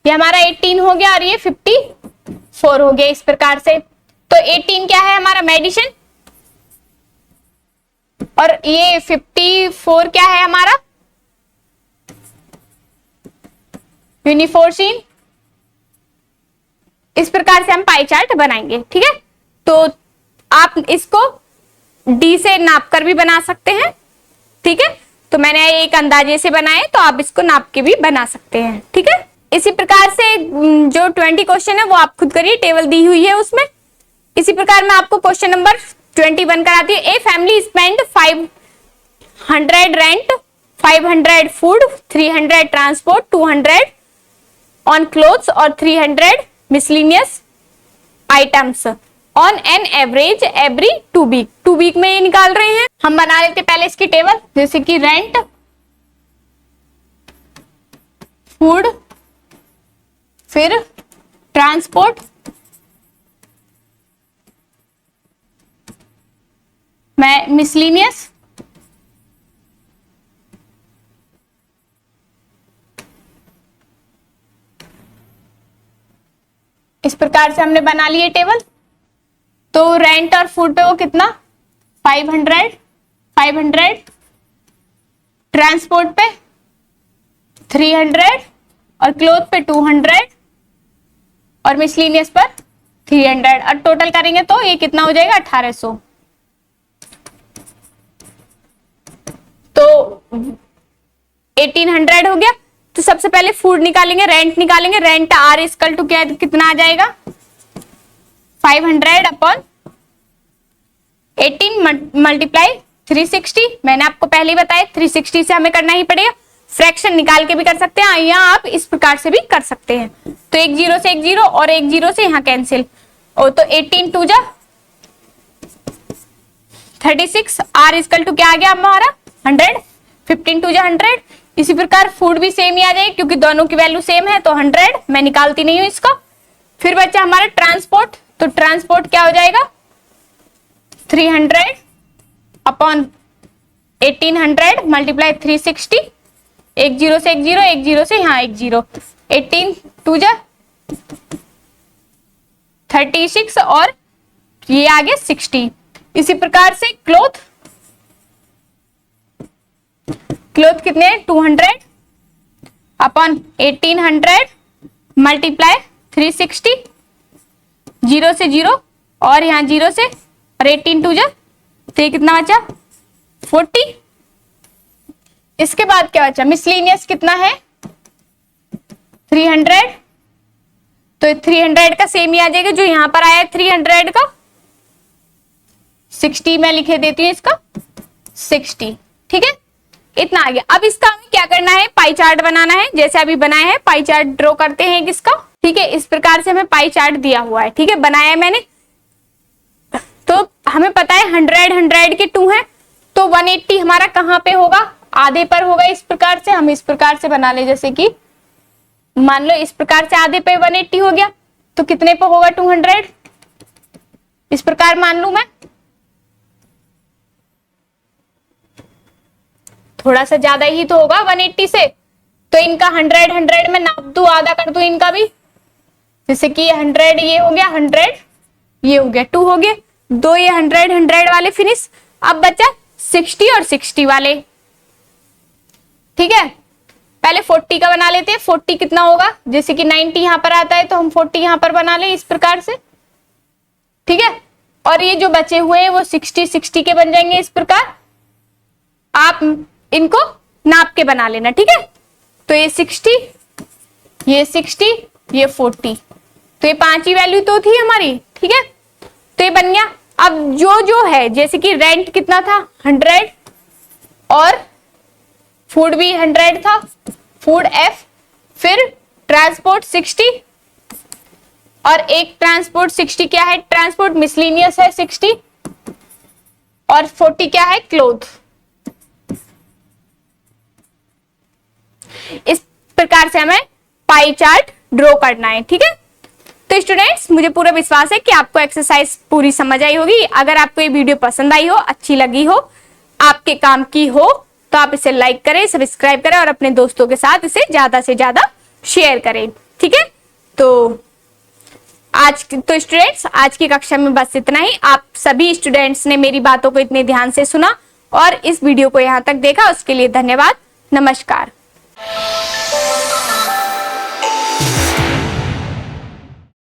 ये हमारा 18 हो गया और ये 54 हो गया, इस प्रकार से। तो 18 क्या है हमारा मेडिसिन और ये 54 क्या है हमारा यूनिफोर्सिन। इस प्रकार से हम पाई चार्ट बनाएंगे, ठीक है। तो आप इसको डी से नाप कर भी बना सकते हैं, ठीक है। तो मैंने एक अंदाजे से बनाए, तो आप इसको नाप के भी बना सकते हैं, ठीक है। इसी प्रकार से जो 20 क्वेश्चन है वो आप खुद करिए, टेबल दी हुई है उसमें। इसी प्रकार मैं आपको क्वेश्चन नंबर 21 कराती है। A family spend 500 rent, 500 food, 300 transport, 200 on clothes और 300 miscellaneous items on an average every 2 week. 2 week में ये निकाल रहे हैं। हम बना लेते पहले इसकी टेबल, जैसे कि रेंट, फूड, फिर ट्रांसपोर्ट, मैं मिसलिनियस, इस प्रकार से हमने बना लिए टेबल। तो रेंट और फूड पे वो कितना 500, ट्रांसपोर्ट पे 300 और क्लोथ पे 200 और मिसलिनियस पर 300 और टोटल करेंगे तो ये कितना हो जाएगा 1800। तो 1800 हो गया। तो सबसे पहले फूड निकालेंगे, रेंट निकालेंगे। रेंट आर इक्वल टू क्या कितना आ जाएगा 500 अपॉन 18 मल्टीप्लाई 360। मैंने आपको पहले ही बताया 360 से हमें करना ही पड़ेगा। फ्रैक्शन निकाल के भी कर सकते हैं, यहाँ आप इस प्रकार से भी कर सकते हैं। तो एक जीरो से एक जीरो और एक जीरो से यहाँ कैंसिल, ओ तो 18 2 जा 36। आर इक्वल टू क्या आ गया हमारा 100, 15 2 जा 100। इसी प्रकार फूड भी सेम ही आ जाएगी क्योंकि दोनों की वैल्यू सेम है, तो 100 मैं निकालती नहीं हूं इसका। फिर बचा हमारा ट्रांसपोर्ट, तो ट्रांसपोर्ट क्या हो जाएगा 300 अपॉन 1800 मल्टीप्लाई 360। एक जीरो से एक जीरो, एक जीरो से यहाँ एक जीरो, 18 2 जा 36 और ये आ गया 60। इसी प्रकार से क्लोथ क्लोथ कितने हैं 200 अपॉन 1800 मल्टीप्लाई 360, 0 से 0 और यहाँ 0 से, और 18 टू जा, तो ये कितना बचा 40। इसके बाद क्या बचा, मिसलेनियस कितना है 300, तो 300 का सेम ही आ जाएगा जो यहां पर आया है 300 का, 60 मैं लिखे देती हूँ इसका 60, ठीक है, इतना आ गया। अब इसका हमें क्या करना है, पाई चार्ट बनाना है, जैसे अभी बनाया है पाई चार्ट ड्रॉ करते हैं किसका, ठीक है, इस प्रकार से हमें पाई चार्ट दिया हुआ है, ठीक है, बनाया है मैंने। तो हमें पता है 100 के 2 है, तो 180 हमारा कहाँ पे होगा, आधे पर होगा। इस प्रकार से हम इस प्रकार से बना ले, जैसे कि मान लो इस प्रकार से आधे पे 180 हो गया, तो कितने पे होगा 200, इस प्रकार मान लू मैं, थोड़ा सा ज्यादा ही तो होगा 180 से, तो इनका 100 में नाप दू, आधा कर दू इनका भी, जैसे कि 100 ये हो गया, 100 ये हो गया, 2 हो गए, 2 ये 100 वाले फिनिश। अब बचा 60 और 60 वाले, ठीक है, पहले 40 का बना लेते हैं। 40 कितना होगा, जैसे कि 90 यहां पर आता है तो हम 40 यहां पर बना ले इस प्रकार से, ठीक है, और ये जो बचे हुए हैं वो 60 के बन जाएंगे इस प्रकार। आप इनको नाप के बना लेना, ठीक है, तो ये 60, ये 60, ये 40, तो ये 5 ही वैल्यू तो थी हमारी, ठीक है, तो ये बन गया। अब जो है, जैसे कि रेंट कितना था 100 और फूड भी 100 था, फूड F, फिर ट्रांसपोर्ट 60, और एक ट्रांसपोर्ट 60 क्या है, ट्रांसपोर्ट मिसलेनियस है 60, और 40 क्या है क्लोथ। इस प्रकार से हमें पाई चार्ट ड्रॉ करना है, ठीक है। तो स्टूडेंट्स, मुझे पूरा विश्वास है कि आपको एक्सरसाइज पूरी समझ आई होगी। अगर आपको ये वीडियो पसंद आई हो, अच्छी लगी हो, आपके काम की हो, तो आप इसे लाइक करें, सब्सक्राइब करें और अपने दोस्तों के साथ इसे ज्यादा से ज्यादा शेयर करें, ठीक है। तो स्टूडेंट्स, आज की कक्षा में बस इतना ही। आप सभी स्टूडेंट्स ने मेरी बातों को इतने ध्यान से सुना और इस वीडियो को यहाँ तक देखा, उसके लिए धन्यवाद। नमस्कार।